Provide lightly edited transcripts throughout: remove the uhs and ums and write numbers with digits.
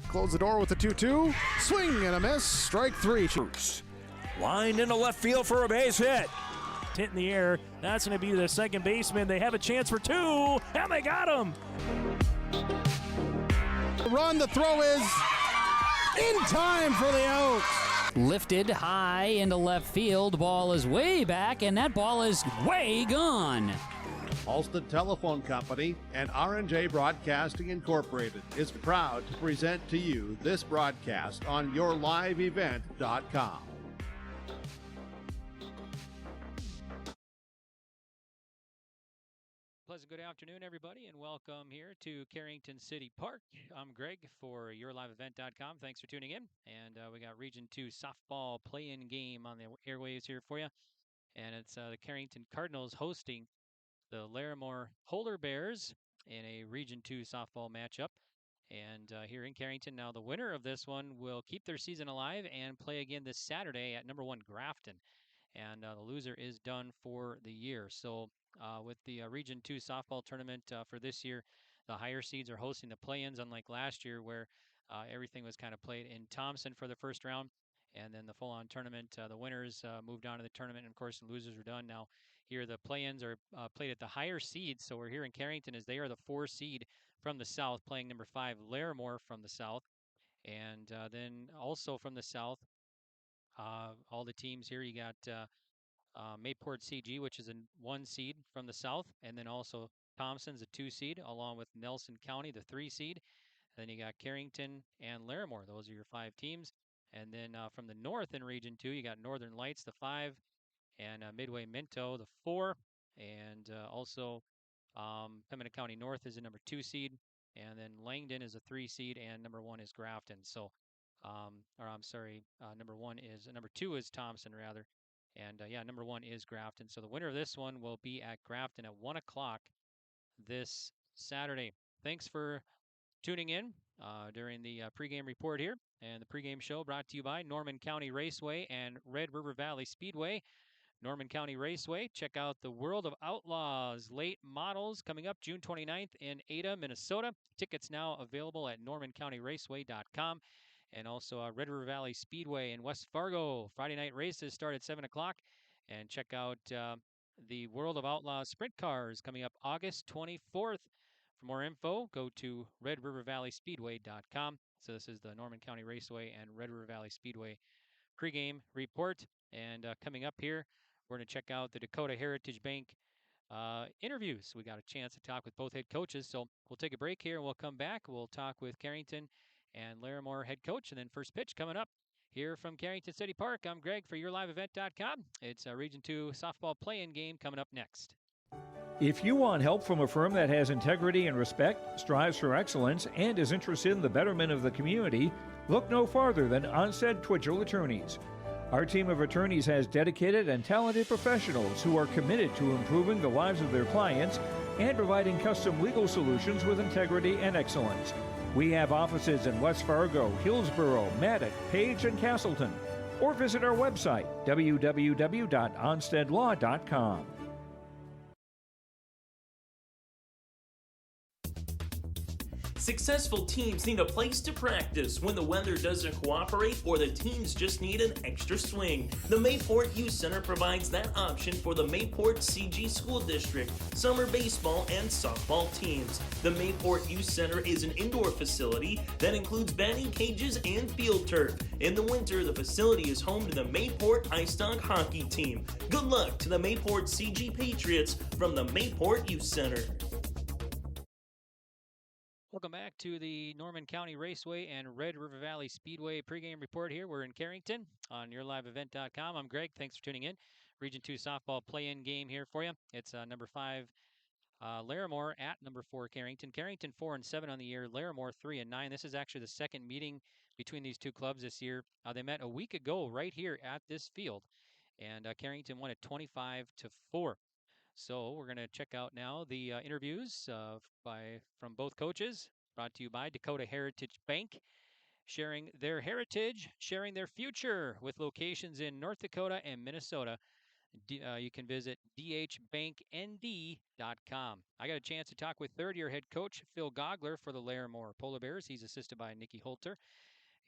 Close the door with the 2-2. Swing and a miss. Strike three. Lined into left field for a base hit. Hit in the air. That's going to be the second baseman. They have a chance for two, and they got him. Run, the throw is in time for the out. Lifted high into left field. Ball is way back, and that ball is way gone. Alston Telephone Company and R&J Broadcasting Incorporated is proud to present to you this broadcast on yourliveevent.com. Pleasant good afternoon, everybody, and welcome here to Carrington City Park. I'm Greg for yourliveevent.com. Thanks for tuning in. And we got Region 2 softball play-in game on the airwaves here for you. And it's the Carrington Cardinals hosting the Larimore Polar Bears in a Region 2 softball matchup. And here in Carrington, now the winner of this one will keep their season alive and play again this Saturday at number 1 Grafton. And the loser is done for the year. So with the Region 2 softball tournament for this year, the higher seeds are hosting the play-ins, unlike last year where everything was kind of played in Thompson for the first round. And then the full-on tournament, the winners moved on to the tournament. And, of course, the losers are done. Now, here the play-ins are played at the higher seeds. So we're here in Carrington as they are the 4 seed from the south, playing number 5 Larimore from the south. And then also from the south, all the teams here, you got Mayport CG, which is a 1 seed from the south. And then also Thompson's a 2 seed, along with Nelson County, the 3 seed. And then you got Carrington and Larimore. Those are your 5 teams. And then from the north in Region 2, you got Northern Lights, the 5, and Midway Minto, the 4. And also Pembina County North is a number 2 seed. And then Langdon is a 3 seed, and number 1 is Grafton. So, number 2 is Thompson, rather. And number 1 is Grafton. So the winner of this one will be at Grafton at 1 o'clock this Saturday. Thanks for tuning in during the pregame report here. And the pregame show brought to you by Norman County Raceway and Red River Valley Speedway. Norman County Raceway, check out the World of Outlaws late models coming up June 29th in Ada, Minnesota. Tickets now available at normancountyraceway.com. And also Red River Valley Speedway in West Fargo. Friday night races start at 7 o'clock. And check out the World of Outlaws Sprint Cars coming up August 24th. For more info, go to redrivervalleyspeedway.com. So this is the Norman County Raceway and Red River Valley Speedway pregame report. And coming up here, we're going to check out the Dakota Heritage Bank interviews. We got a chance to talk with both head coaches. So we'll take a break here and we'll come back. We'll talk with Carrington and Larimore head coach, and then first pitch coming up here from Carrington City Park. I'm Greg for yourliveevent.com. It's a Region 2 softball play-in game coming up next. If you want help from a firm that has integrity and respect, strives for excellence, and is interested in the betterment of the community, look no farther than Onstead Twitchell Attorneys. Our team of attorneys has dedicated and talented professionals who are committed to improving the lives of their clients and providing custom legal solutions with integrity and excellence. We have offices in West Fargo, Hillsborough, Maddox, Page, and Castleton. Or visit our website, www.onsteadlaw.com. Successful teams need a place to practice when the weather doesn't cooperate or the teams just need an extra swing. The Mayport Youth Center provides that option for the Mayport CG School District, summer baseball and softball teams. The Mayport Youth Center is an indoor facility that includes batting cages and field turf. In the winter, the facility is home to the Mayport Ice Dog hockey team. Good luck to the Mayport CG Patriots from the Mayport Youth Center. Welcome back to the Norman County Raceway and Red River Valley Speedway pregame report here. We're in Carrington on yourliveevent.com. I'm Greg. Thanks for tuning in. Region 2 softball play-in game here for you. It's number 5 Larimore at number 4 Carrington. Carrington 4-7 on the year. Larimore 3-9. This is actually the second meeting between these two clubs this year. They met a week ago right here at this field, and Carrington won it 25-4. So we're going to check out now the interviews from both coaches, brought to you by Dakota Heritage Bank, sharing their heritage, sharing their future with locations in North Dakota and Minnesota. You can visit dhbanknd.com. I got a chance to talk with third-year head coach Phil Gogler for the Larimore Polar Bears. He's assisted by Nikki Holter.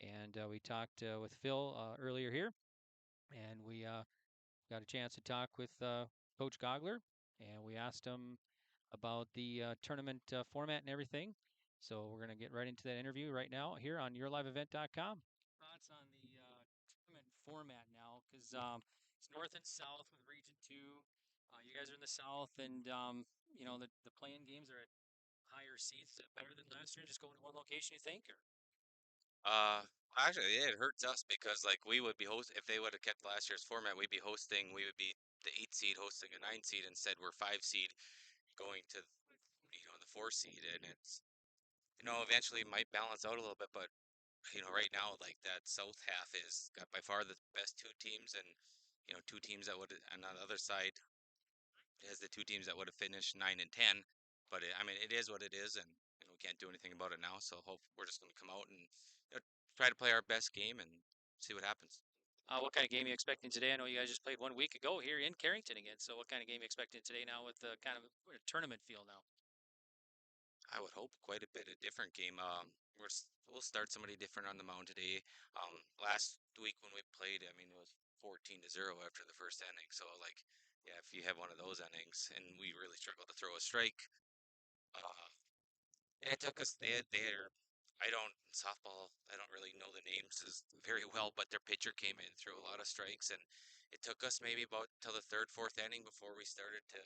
And we talked with Phil earlier here. And we got a chance to talk with Coach Gogler. And we asked him about the tournament format and everything. So we're going to get right into that interview right now here on yourliveevent.com. Thoughts on the tournament format now, because it's North and South with Region 2. You guys are in the South, and the playing games are at higher seats. Is it better than last year? Just going to one location, you think? Or Uh, Actually, yeah, it hurts us because like we would be host if they would have kept last year's format, we would be the 8 seed hosting a 9 seed. Instead, we're 5 seed going to the 4 seed, and it's eventually might balance out a little bit, but right now like that south half is got by far the best 2 teams, and 2 teams that would on the other side has the 2 teams that would have finished 9 and 10. But I mean, it is what it is, and we can't do anything about it now. So hope we're just going to come out and try to play our best game and see what happens. what kind of game are you expecting today? I know you guys just played 1 week ago here in Carrington again. So what kind of game are you expecting today now with the kind of tournament feel now? I would hope quite a bit a different game. We'll start somebody different on the mound today. Last week when we played, I mean, it was 14-0 after the first inning. So like, yeah, if you have one of those innings, and we really struggled to throw a strike, uh, it took us. They're. I don't softball. I don't really know the names as very well, but their pitcher came in, threw a lot of strikes, and it took us maybe about till the third, fourth inning before we started to,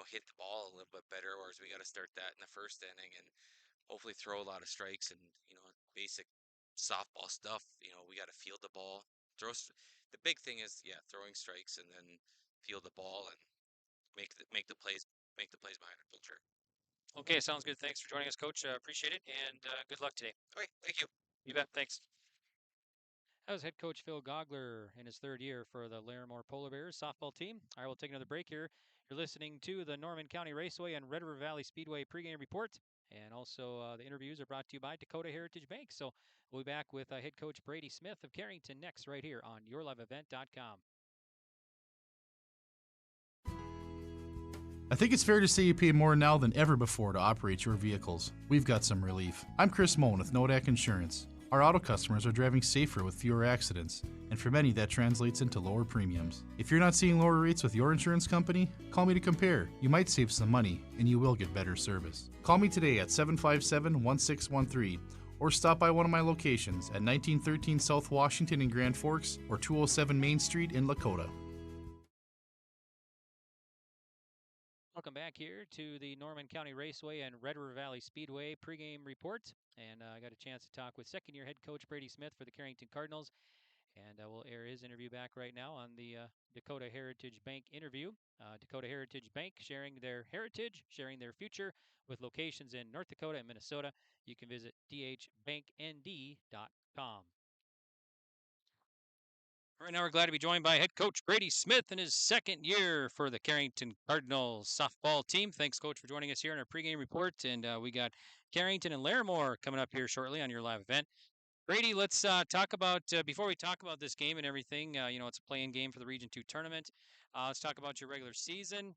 hit the ball a little bit better. Whereas we got to start that in the first inning and hopefully throw a lot of strikes and basic softball stuff. We got to field the ball. The big thing is throwing strikes and then field the ball and make the plays behind our pitcher. Okay, sounds good. Thanks for joining us, Coach. Appreciate it, and good luck today. Okay, thank you. You bet. Thanks. That was head coach Phil Gogler in his third year for the Larimore Polar Bears softball team. All right, we'll take another break here. You're listening to the Norman County Raceway and Red River Valley Speedway pregame report. And also the interviews are brought to you by Dakota Heritage Bank. So we'll be back with head coach Brady Smith of Carrington next right here on yourliveevent.com. I think it's fair to say you pay more now than ever before to operate your vehicles. We've got some relief. I'm Chris Moan with Nodak Insurance. Our auto customers are driving safer with fewer accidents, and for many that translates into lower premiums. If you're not seeing lower rates with your insurance company, call me to compare. You might save some money, and you will get better service. Call me today at 757-1613, or stop by one of my locations at 1913 South Washington in Grand Forks or 207 Main Street in Lakota. Welcome back here to the Norman County Raceway and Red River Valley Speedway pregame report. And I got a chance to talk with second-year head coach Brady Smith for the Carrington Cardinals. And we'll air his interview back right now on the Dakota Heritage Bank interview. Dakota Heritage Bank, sharing their heritage, sharing their future with locations in North Dakota and Minnesota. You can visit dhbanknd.com. Right now, we're glad to be joined by head coach Brady Smith in his second year for the Carrington Cardinals softball team. Thanks, Coach, for joining us here in our pregame report. And we got Carrington and Larimore coming up here shortly on your live event. Brady, let's talk about, before we talk about this game and everything, it's a play-in game for the Region 2 tournament. Let's talk about your regular season.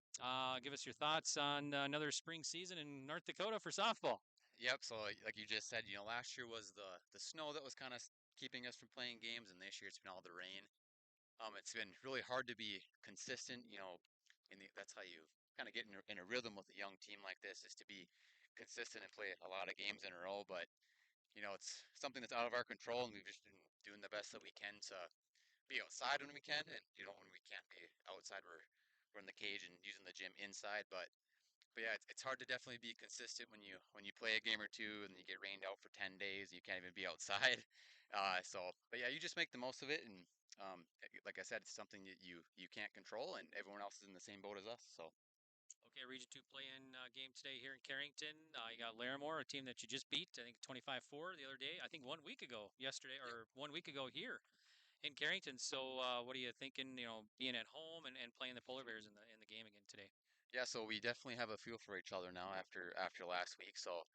Give us your thoughts on another spring season in North Dakota for softball. Yep. So like you just said, last year was the snow that was kind of keeping us from playing games, and this year it's been all the rain. It's been really hard to be consistent. That's how you kind of get in a rhythm with a young team like this, is to be consistent and play a lot of games in a row. But it's something that's out of our control, and we've just been doing the best that we can to be outside when we can, and when we can't be outside, we're in the cage and using the gym inside. But yeah, it's hard to definitely be consistent when you play a game or two and you get rained out for 10 days. You can't even be outside. But yeah, you just make the most of it. And like I said, it's something that you can't control, and everyone else is in the same boat as us. So. Okay, Region 2 play-in game today here in Carrington. You got Larimore, a team that you just beat, I think 25-4 the other day. I think 1 week ago, yesterday, or 1 week ago here in Carrington. So what are you thinking, being at home and playing the Polar Bears in the game again today? Yeah, so we definitely have a feel for each other now after last week. So,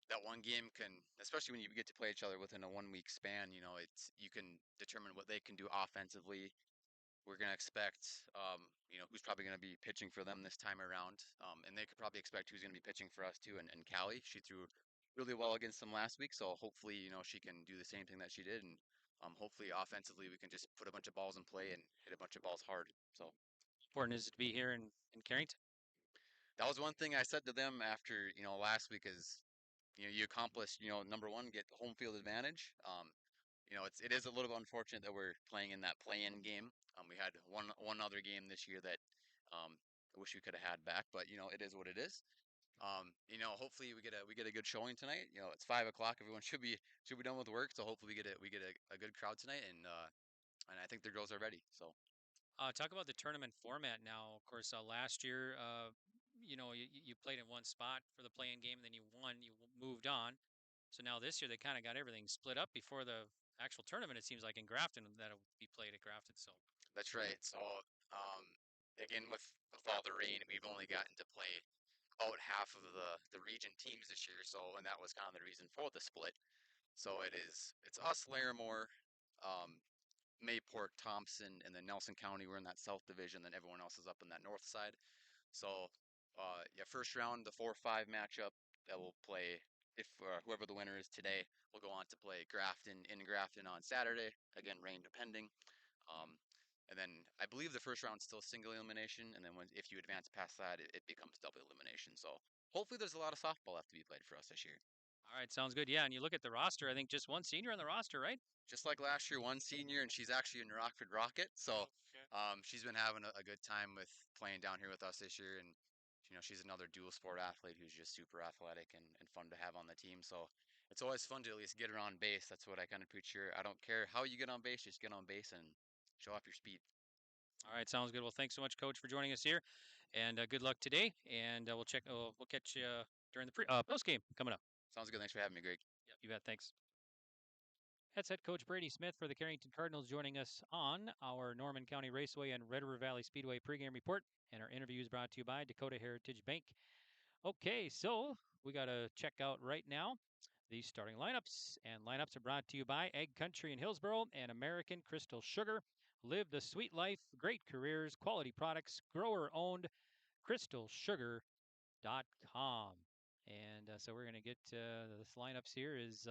that one game can, especially when you get to play each other within a 1 week span, you can determine what they can do offensively. we're going to expect, who's probably going to be pitching for them this time around. And they could probably expect who's going to be pitching for us too. And Callie, she threw really well against them last week. So hopefully, she can do the same thing that she did. And hopefully offensively, we can just put a bunch of balls in play and hit a bunch of balls hard. So Important is it to be here in Carrington? that was one thing I said to them after, last week is, you accomplished, number one, get home field advantage. It is a little bit unfortunate that we're playing in that play-in game. We had one other game this year that I wish we could have had back, but it is what it is. Hopefully we get a good showing tonight. It's 5 o'clock. Everyone should be done with work, so hopefully we get a good crowd tonight, and I think the girls are ready. So Talk about the tournament format now. Of course, last year, you played in one spot for the play-in game, and then you won, moved on. So now this year they kind of got everything split up before the actual tournament. It seems like in Grafton that'll be played at Grafton. So that's right. So um, again, with all the rain, we've only gotten to play about half of the region teams this year. So, and that was kind of the reason for the split. So it's us, Larimore, um, Mayport, Thompson, and then Nelson County. We're in that South Division. Then everyone else is up in that North side. So, yeah, first round, the 4-5 matchup that we'll play. If whoever the winner is today, will go on to play Grafton in Grafton on Saturday. Again, rain depending. Um, and then I believe the first round's still single elimination, and then if you advance past that, it becomes double elimination. So hopefully there's a lot of softball left to be played for us this year. all right, sounds good. Yeah, and you look at the roster. I think just one senior on the roster, right? Just like last year, one senior, and she's actually in Rockford Rocket. So she's been having a good time with playing down here with us this year, and she's another dual sport athlete who's just super athletic and fun to have on the team. So it's always fun to at least get her on base. That's what I kind of preach here. I don't care how you get on base, just get on base and show off your speed. All right, sounds good. Well, thanks so much, Coach, for joining us here, and good luck today. And we'll check. We'll catch you during the post game coming up. Sounds good. Thanks for having me, Greg. Yep, you bet. Thanks. That's head coach Brady Smith for the Carrington Cardinals joining us on our Norman County Raceway and Red River Valley Speedway pregame report. And our interview is brought to you by Dakota Heritage Bank. Okay, so we got to check out right now the starting lineups. And lineups are brought to you by Egg Country in Hillsboro and American Crystal Sugar. Live the sweet life, great careers, quality products, grower owned, crystalsugar.com. And so we're going to get this lineups here is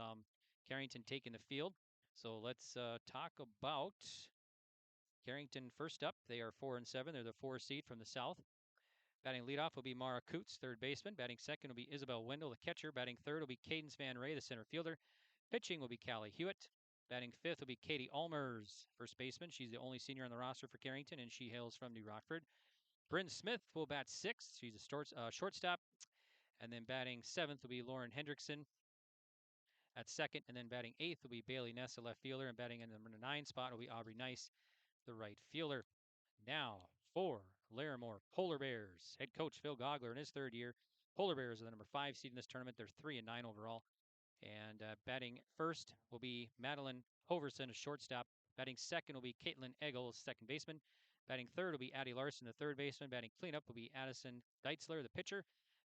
Carrington taking the field. So let's talk about Carrington first up. They are 4-7. They're the 4 seed from the south. Batting leadoff will be Mara Coots, third baseman. Batting second will be Isabel Wendell, the catcher. Batting third will be Cadence Van Ray, the center fielder. Pitching will be Callie Hewitt. Batting fifth will be Katie Ulmers, first baseman. She's the only senior on the roster for Carrington, and she hails from New Rockford. Bryn Smith will bat sixth. She's a shortstop. And then batting seventh will be Lauren Hendrickson at second. And then batting eighth will be Bailey Ness, the left fielder. And batting in the number 9 spot will be Aubrey Nice, the right fielder. Now for Larimore Polar Bears, head coach Phil Gogler in his third year. Polar Bears are the number 5 seed in this tournament. They're 3-9 overall. And batting first will be Madeline Hoverson, a shortstop. Batting second will be Caitlin Eggle, second baseman. Batting third will be Addie Larson, the third baseman. Batting cleanup will be Addison Deitzler, the pitcher.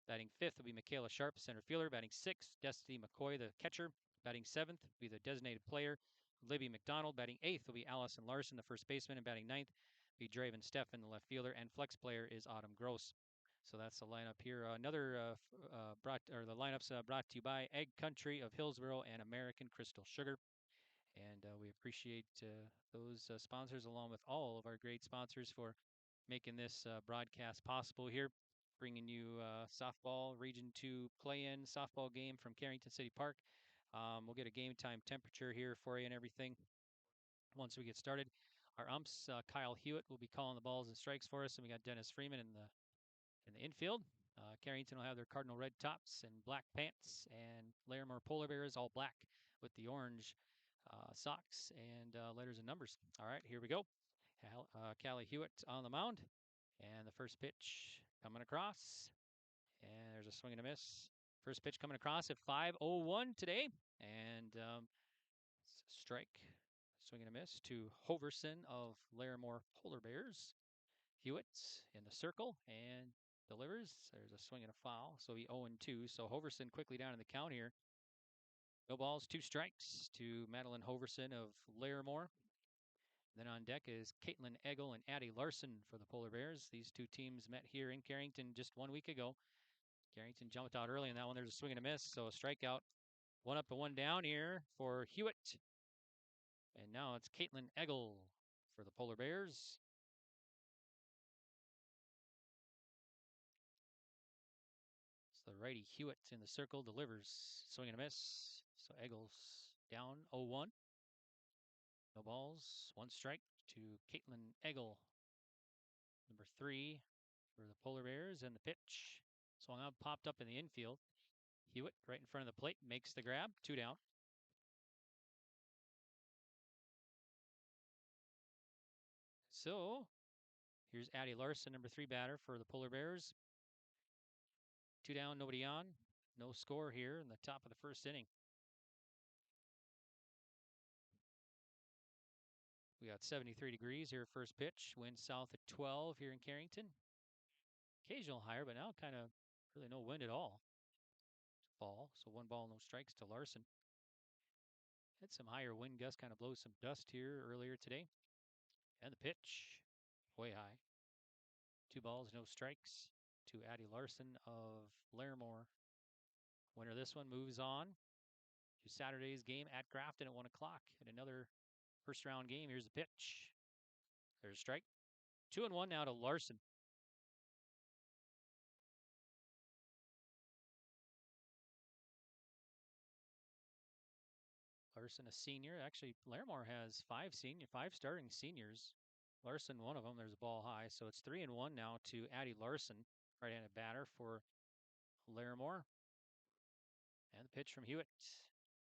Batting fifth will be Michaela Sharp, center fielder. Batting sixth, Destiny McCoy, the catcher. Batting seventh will be the designated player, Libby McDonald. Batting eighth will be Allison Larson, the first baseman. And batting ninth will be Draven Steffen, the left fielder. And flex player is Autumn Gross. So that's the lineup here. The lineups brought to you by Egg Country of Hillsboro and American Crystal Sugar. And we appreciate those sponsors, along with all of our great sponsors, for making this broadcast possible here, bringing you softball Region 2 play-in softball game from Carrington City Park. We'll get a game time temperature here for you and everything once we get started. Our umps, Kyle Hewitt, will be calling the balls and strikes for us, and we got Dennis Freeman in the infield. Carrington will have their Cardinal red tops and black pants, and Larimore Polar Bears all black with the orange socks and letters and numbers. All right, here we go. Callie Hewitt on the mound, and the first pitch coming across, and there's a swing and a miss. First pitch coming across at 5:01 today, and strike, swing and a miss to Hoverson of Larimore Polar Bears. Hewitt in the circle and delivers. There's a swing and a foul, so he 0-2. So Hoverson quickly down in the count here. No balls, 2 strikes to Madeline Hoverson of Larimore. Then on deck is Caitlin Eggle and Addie Larson for the Polar Bears. These two teams met here in Carrington just 1 week ago. Carrington jumped out early in that one. There's a swing and a miss, so a strikeout. One up and one down here for Hewitt. And now it's Caitlin Eggle for the Polar Bears. It's the righty Hewitt in the circle, delivers. Swing and a miss. So Eggle's down 0-1. No balls, one strike to Caitlin Eggle. Number 3 for the Polar Bears, and the pitch. Swung out, popped up in the infield. Hewitt right in front of the plate, makes the grab, 2 down. So here's Addie Larson, number 3 batter for the Polar Bears. 2 down, nobody on. No score here in the top of the first inning. We got 73 degrees here, first pitch. Wind south at 12 here in Carrington. Occasional higher, but now kind of really no wind at all. Ball, so 1 ball, no strikes to Larson. Had some higher wind gusts, kind of blow some dust here earlier today. And the pitch, way high. 2 balls, no strikes to Addie Larson of Larimore. Winner of this one moves on to Saturday's game at Grafton at 1 o'clock. And another first round game. Here's the pitch. There's a strike. 2-1 now to Larson. Larson, a senior. Actually, Larimore has 5 starting seniors. Larson, one of them. There's a ball high. So it's 3-1 now to Addie Larson, right-handed batter for Larimore. And the pitch from Hewitt.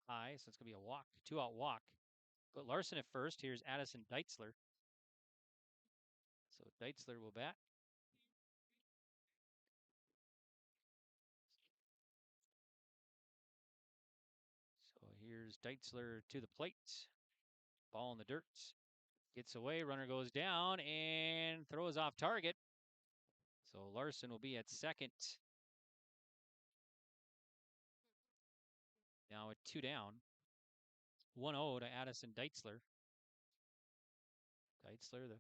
High, so it's going to be a walk, 2-out walk. Put Larson at first. Here's Addison Deitzler. So Deitzler will bat. So here's Deitzler to the plate. Ball in the dirt. Gets away, runner goes down and throws off target. So Larson will be at second. Now at 2 down. 1-0 to Addison Deitzler. Deitzler, the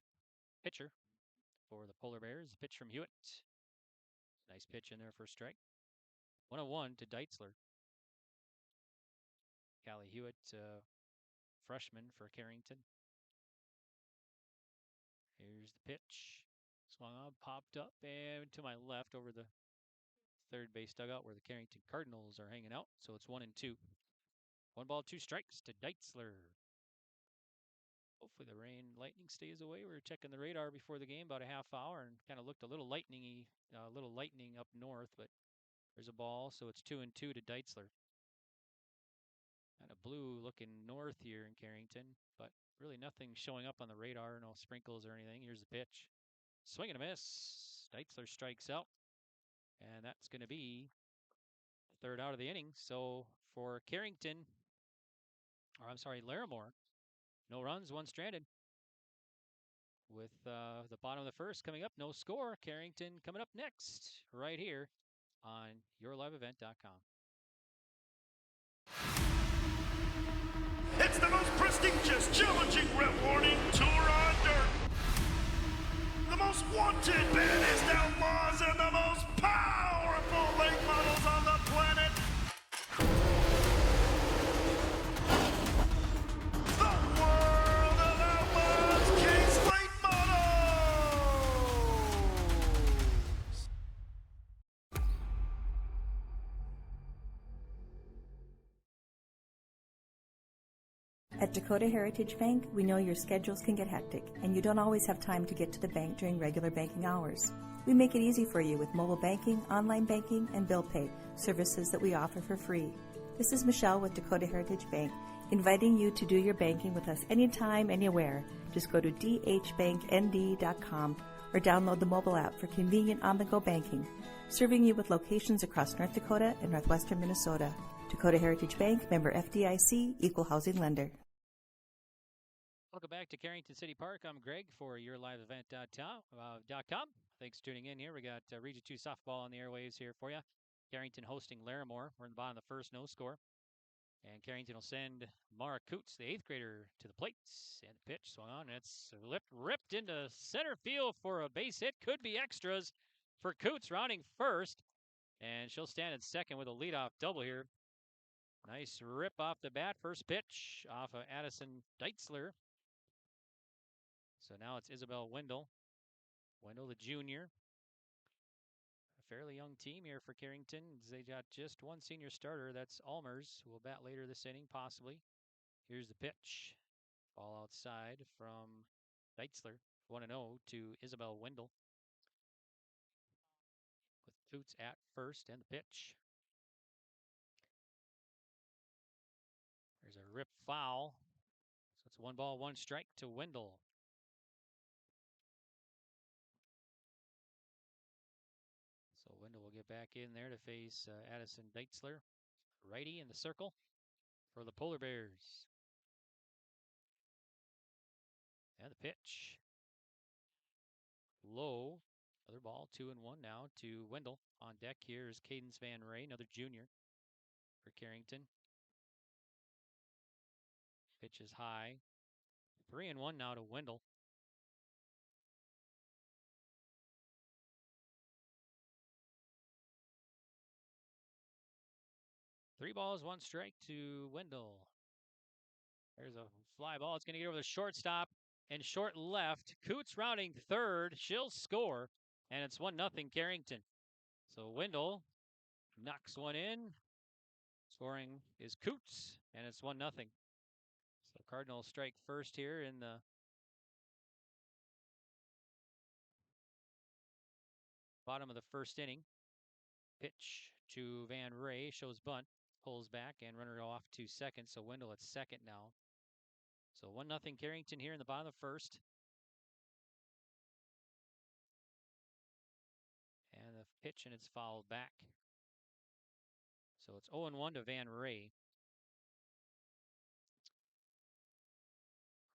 pitcher for the Polar Bears. Pitch from Hewitt. Nice pitch in there for a strike. 1-1 to Deitzler. Callie Hewitt, freshman for Carrington. Here's the pitch. Swung on, popped up, and to my left over the third base dugout where the Carrington Cardinals are hanging out. So it's 1-2. 1 ball, 2 strikes to Deitzler. Hopefully the lightning stays away. We were checking the radar before the game about a half hour and kind of looked a little lightning up north, but there's a ball, so it's 2-2 to Deitzler. Kind of blue looking north here in Carrington, but really nothing showing up on the radar, no sprinkles or anything. Here's the pitch. Swing and a miss. Deitzler strikes out, and that's going to be the 3rd out of the inning. So for Larimore, no runs, 1 stranded. With the bottom of the first coming up, no score. Carrington coming up next, right here on yourliveevent.com. It's the most prestigious, challenging rewarding tour on dirt. The most wanted, baddest outlaws, and the most powerful late models on the planet. The world of outlaws, King's Late Models. At Dakota Heritage Bank, we know your schedules can get hectic, and you don't always have time to get to the bank during regular banking hours. We make it easy for you with mobile banking, online banking, and bill pay, services that we offer for free. This is Michelle with Dakota Heritage Bank, inviting you to do your banking with us anytime, anywhere. Just go to dhbanknd.com or download the mobile app for convenient on-the-go banking, serving you with locations across North Dakota and northwestern Minnesota. Dakota Heritage Bank, member FDIC, equal housing lender. Welcome back to Carrington City Park. I'm Greg for yourliveevent.com. Thanks for tuning in here. We got Region 2 softball on the airwaves here for you. Carrington hosting Larimore. We're in the bottom of the first, no score. And Carrington will send Mara Coots, the 8th grader, to the plate. And the pitch swung on. It's ripped into center field for a base hit. Could be extras for Coots, rounding first. And she'll stand at second with a leadoff double here. Nice rip off the bat. First pitch off of Addison Deitzler. So now it's Isabel Wendell. Wendell, the junior. A fairly young team here for Carrington. They got just one senior starter. That's Almers, who will bat later this inning, possibly. Here's the pitch. Ball outside from Deitzler. 1-0 to Isabel Wendell. With Coots at first and the pitch. There's a rip foul. So it's 1 ball, 1 strike to Wendell. So Wendell will get back in there to face Addison Deitzler. Righty in the circle for the Polar Bears. And the pitch. Low. Other ball, 2-1 now to Wendell. On deck here is Cadence Van Ray, another junior for Carrington. Pitch is high. 3-1 now to Wendell. Three balls, 1 strike to Wendell. There's a fly ball. It's going to get over the shortstop and short left. Coots rounding third. She'll score, and it's 1-0 Carrington. So Wendell knocks one in. Scoring is Coots, and it's 1-0. So Cardinals strike first here in the bottom of the first inning. Pitch to Van Ray, shows bunt, pulls back, and runner off to second. So Wendell at second now. So 1-0 Carrington here in the bottom of the first. And the pitch, and it's fouled back. So it's 0-1 to Van Ray.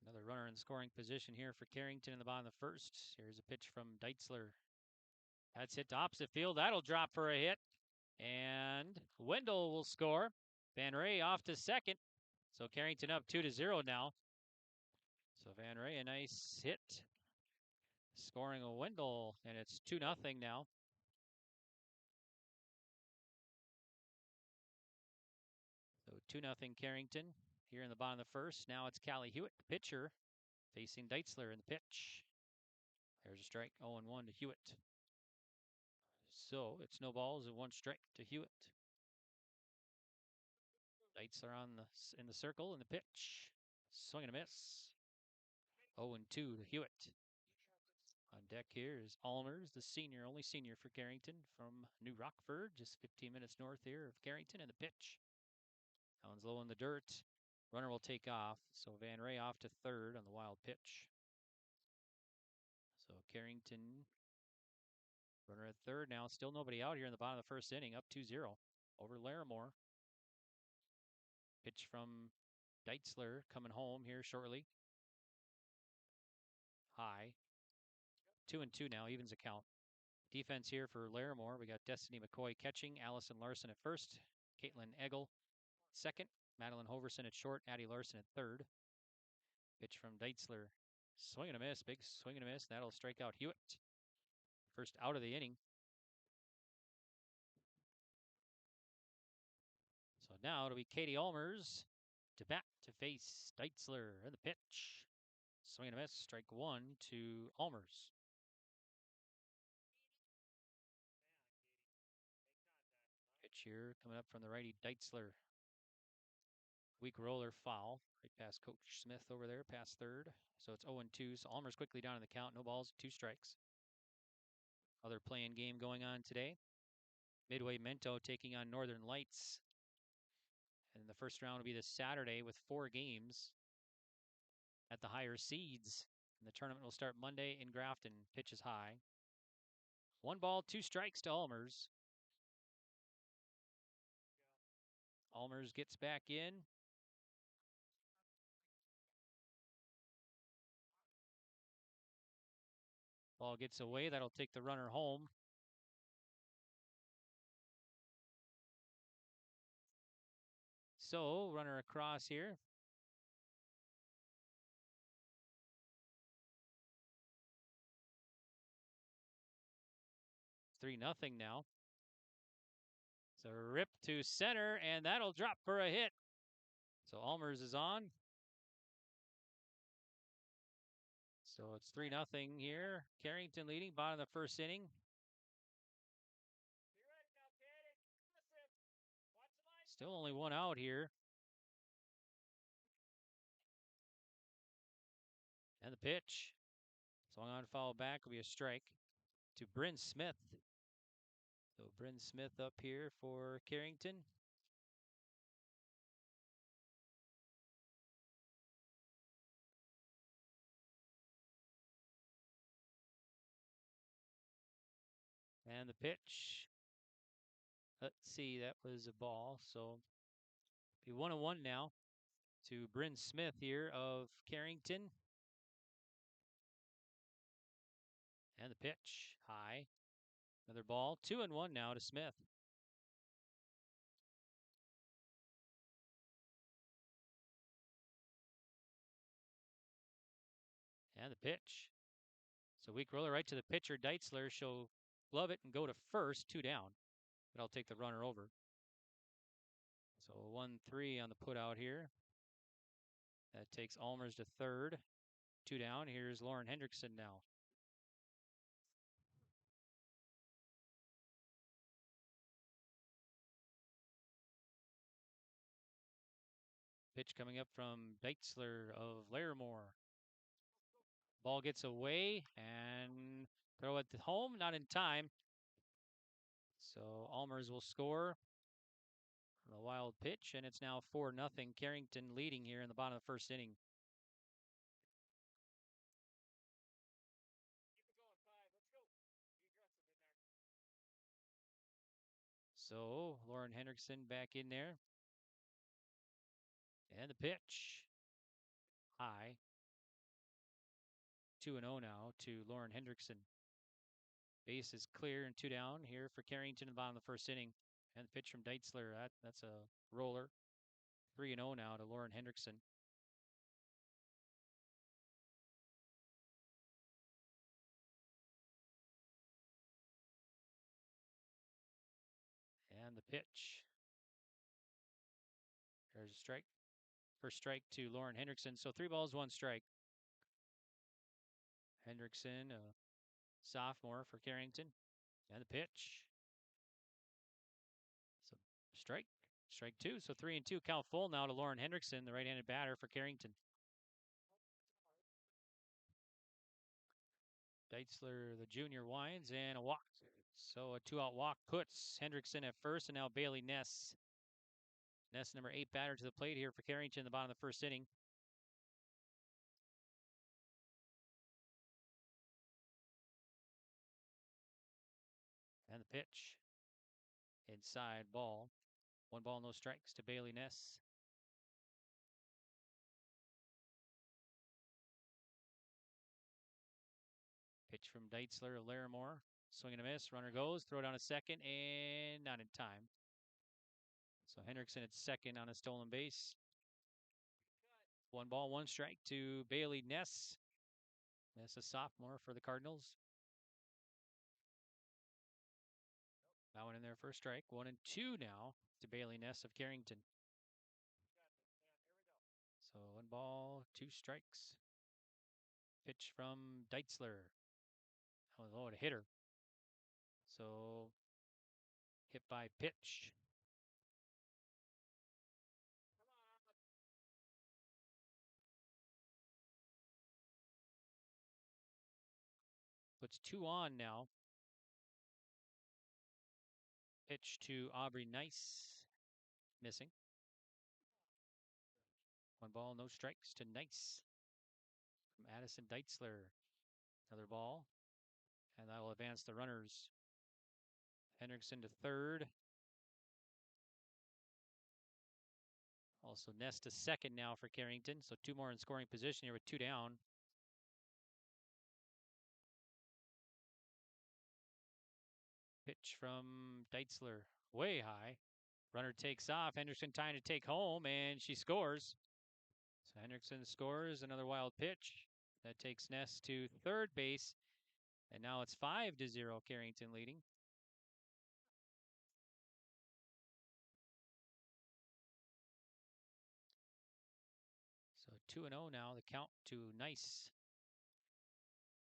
Another runner in scoring position here for Carrington in the bottom of the first. Here's a pitch from Deitzler. That's hit to opposite field. That'll drop for a hit. And Wendell will score. Van Ray off to second. So Carrington up 2-0 now. So Van Ray, a nice hit. Scoring a Wendell, and it's 2-0 now. So 2-0 Carrington here in the bottom of the first. Now it's Callie Hewitt, the pitcher, facing Deitzler in the pitch. There's a strike, 0-1 to Hewitt. So it's no balls and 1 strike to Hewitt. Deitzler in the circle in the pitch. Swing and a miss. 0-2 to Hewitt. On deck here is Almers, the senior, only senior for Carrington from New Rockford, just 15 minutes north here of Carrington, and the pitch. That one's low in the dirt. Runner will take off, so Van Ray off to third on the wild pitch. So Carrington, runner at third now, still nobody out here in the bottom of the first inning, up 2-0 over Larimore. Pitch from Deitzler coming home here shortly. High. 2-2 now, evens a count. Defense here for Larimore. We got Destiny McCoy catching, Allison Larson at first, Caitlin Eggle second, Madeline Hoverson at short, Addie Larson at third. Pitch from Deitzler. Swing and a miss, big swing and a miss. That'll strike out Hewitt. First out of the inning. So now it'll be Katie Almers to bat to face Deitzler in the pitch. Swing and a miss, strike 1 to Almers. Pitch here coming up from the righty Deitzler. Weak roller foul. Right past Coach Smith over there, past third. So it's 0-2. So Almers quickly down in the count. No balls, 2 strikes. Other playing game going on today. Midway Mento taking on Northern Lights. And the first round will be this Saturday with 4 games at the higher seeds. And the tournament will start Monday in Grafton. Pitch is high. 1 ball, 2 strikes to Almers. Almers gets back in. Ball gets away. That'll take the runner home. So, runner across here. It's 3-0 now. It's a rip to center, and that'll drop for a hit. So Almers is on. So it's 3-0 here. Carrington leading, bottom of the first inning. Still only one out here. And the pitch. Swung on, foul back will be a strike to Bryn Smith. So Bryn Smith up here for Carrington. And the pitch. Let's see, that was a ball. So be 1-1 now to Bryn Smith here of Carrington. And the pitch, high. Another ball, 2-1 now to Smith. And the pitch. So weak roller right to the pitcher, Deitzler. She'll glove it and go to first, 2 down. But I'll take the runner over. So 1-3 on the put out here. That takes Almers to third. 2 down. Here's Lauren Hendrickson now. Pitch coming up from Deitzler of Larimore. Ball gets away and throw it home, not in time. So Almers will score the wild pitch, and it's now 4-0. Carrington leading here in the bottom of the first inning. So Lauren Hendrickson back in there. And the pitch. High. 2-0 now to Lauren Hendrickson. Base is clear and 2 down here for Carrington in the bottom of the first inning. And the pitch from Deitzler, that's a roller. 3-0 now to Lauren Hendrickson. And the pitch. There's a strike. First strike to Lauren Hendrickson. So 3 balls, 1 strike. Hendrickson, a sophomore for Carrington. And the pitch. So strike. Strike 2. So 3-2. Count full now to Lauren Hendrickson, the right-handed batter for Carrington. Deitzler, the junior, winds and a walk. So a 2-out walk puts Hendrickson at first, and now Bailey Ness. Ness, number 8 batter to the plate here for Carrington in the bottom of the first inning. And the pitch. Inside ball. 1 ball, no strikes to Bailey Ness. Pitch from Deitzler of Larimore. Swing and a miss. Runner goes. Throw down a second and not in time. So Hendrickson at second on a stolen base. 1 ball, 1 strike to Bailey Ness. Ness, a sophomore for the Cardinals. That one in there for a strike. 1-2 now to Bailey Ness of Carrington. So 1 ball, 2 strikes. Pitch from Deitzler. Oh, a hitter. So hit by pitch. Puts 2 on now. Pitch to Aubrey Nice. Missing. 1 ball, no strikes to Nice. From Addison Deitzler. Another ball. And that will advance the runners. Hendrickson to third. Also Ness to second now for Carrington. So 2 more in scoring position here with 2 down. Pitch from Deitzler. Way high. Runner takes off. Hendrickson trying to take home, and she scores. So Hendrickson scores another wild pitch. That takes Ness to third base. And now it's 5-0, Carrington leading. So 2-0 now, the count to Nice.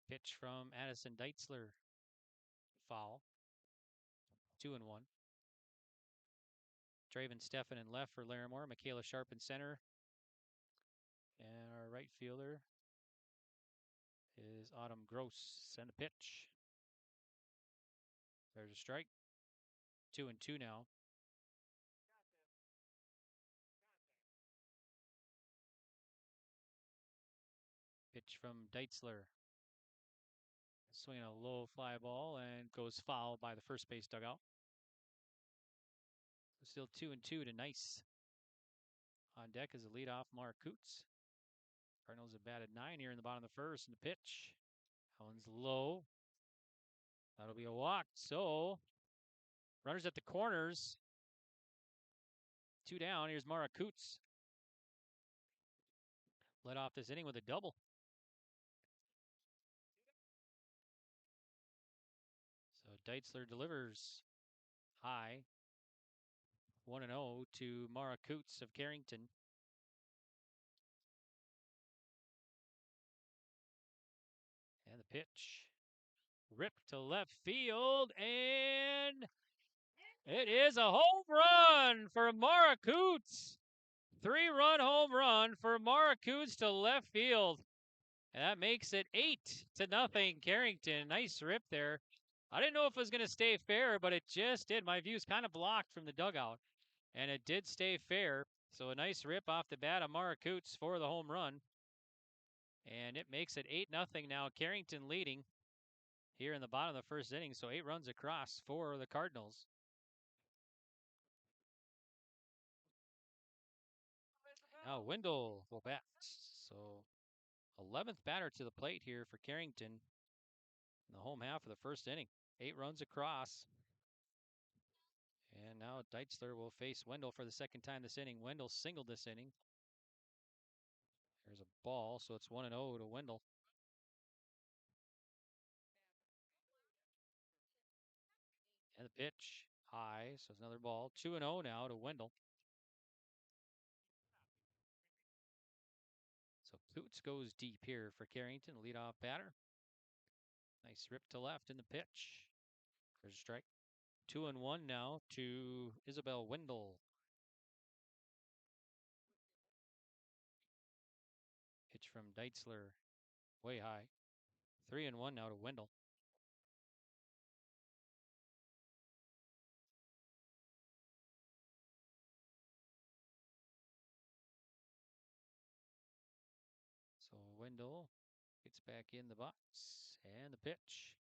Pitch from Addison Deitzler. Foul. 2-1. Draven Steffen in left for Larimore. Michaela Sharp in center. And our right fielder is Autumn Gross. Send a pitch. There's a strike. 2-2 now. Pitch from Deitzler. Swinging a low fly ball and goes foul by the first base dugout. So still 2-2 to Nice. On deck is the leadoff Mark Coots. Cardinals have batted 9 here in the bottom of the first, and the pitch. That one's low. That'll be a walk. So, runners at the corners. 2 down. Here's Mara Coots. Led off this inning with a double. So, Deitzler delivers high. 1-0 to Mara Coots of Carrington. And the pitch. Ripped to left field, and it is a home run for Mara Coots. 3-run home run for Mara Coots to left field. And that makes it 8-0 Carrington. Nice rip there. I didn't know if it was going to stay fair, but it just did. My view's kind of blocked from the dugout, and it did stay fair. So a nice rip off the bat of Mara Coots for the home run. And it makes it 8-0 now. Carrington leading here in the bottom of the first inning. So 8 runs across for the Cardinals. Now Wendell will bat. So 11th batter to the plate here for Carrington in the home half of the first inning. 8 runs across. And now Deitzler will face Wendell for the second time this inning. Wendell singled this inning. There's a ball, so it's 1-0 to Wendell. And the pitch high, so it's another ball. 2-0 now to Wendell. So Coots goes deep here for Carrington, leadoff batter. Nice rip to left in the pitch. There's a strike. 2-1 now to Isabel Wendell. Pitch from Deitzler, way high. 3-1 now to Wendell. So Wendell gets back in the box, and the pitch.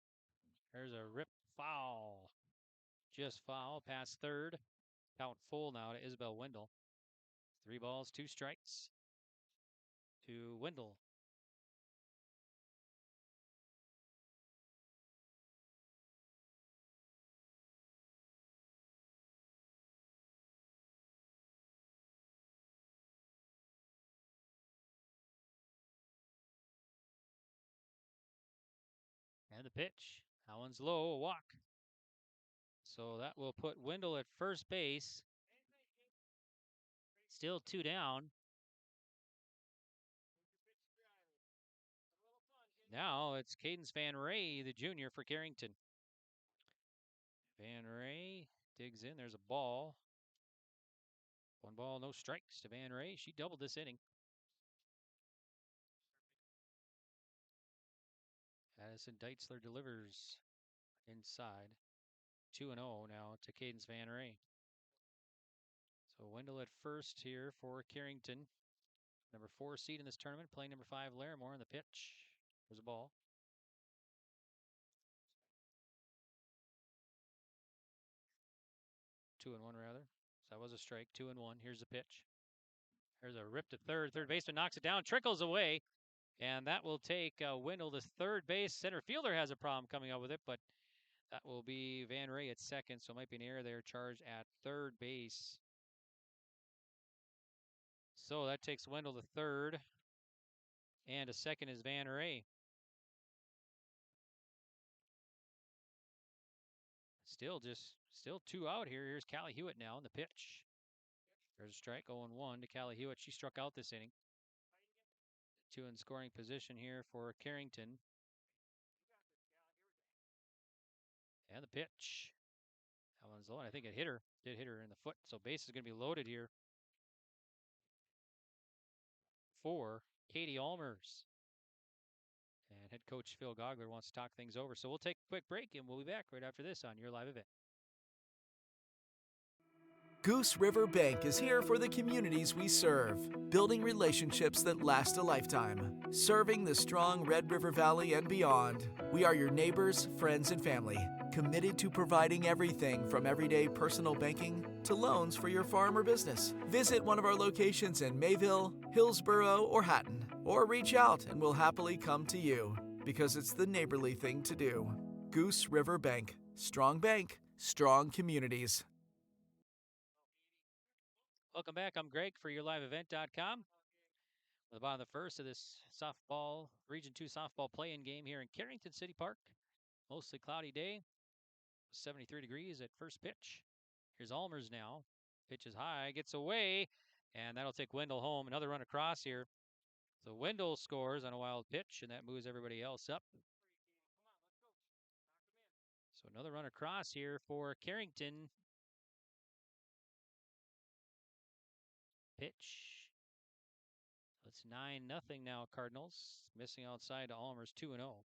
There's a rip foul. Just foul past third. Count full now to Isabel Wendell. 3 balls, 2 strikes to Wendell. And the pitch. That one's low, a walk. So that will put Wendell at first base. Still 2 down. Now it's Cadence Van Ray, the junior for Carrington. Van Ray digs in. There's a ball. 1 ball, no strikes to Van Ray. She doubled this inning. Addison Deitzler delivers inside. 2-0 now to Cadence Van Ray. So Wendell at first here for Carrington. Number 4 seed in this tournament, playing number 5 Larimore, in the pitch. There's a ball. Two and one rather. So that was a strike. 2-1. Here's the pitch. There's a rip to third. Third baseman knocks it down, trickles away, and that will take Wendell to third base. Center fielder has a problem coming up with it, but That will be Van Ray at second, so it might be an error there. Charge at third base. So that takes Wendell to third. And a second is Van Ray. Still 2 out here. Here's Callie Hewitt now in the pitch. There's a strike, 0-1 to Callie Hewitt. She struck out this inning. 2 in scoring position here for Carrington. And the pitch. That one's low, and I think it did hit her in the foot. So base is going to be loaded here for Katie Allmers. And head coach Phil Gogler wants to talk things over. So we'll take a quick break, and we'll be back right after this on Your Live Event. Goose River Bank is here for the communities we serve, building relationships that last a lifetime. Serving the strong Red River Valley and beyond, we are your neighbors, friends, and family, committed to providing everything from everyday personal banking to loans for your farm or business. Visit one of our locations in Mayville, Hillsborough, or Hatton, or reach out and we'll happily come to you, because it's the neighborly thing to do. Goose River Bank. Strong bank, strong communities. Welcome back. I'm Greg for YourLiveEvent.com. We're at the bottom of the first of this softball, Region 2 softball play-in game here in Carrington City Park. Mostly cloudy day. 73 degrees at first pitch. Here's Allmers now. Pitch is high, gets away, and that'll take Wendell home. Another run across here. So Wendell scores on a wild pitch, and that moves everybody else up. So another run across here for Carrington. Pitch. It's 9-0 now, Cardinals. Missing outside to Allmers, 2-0.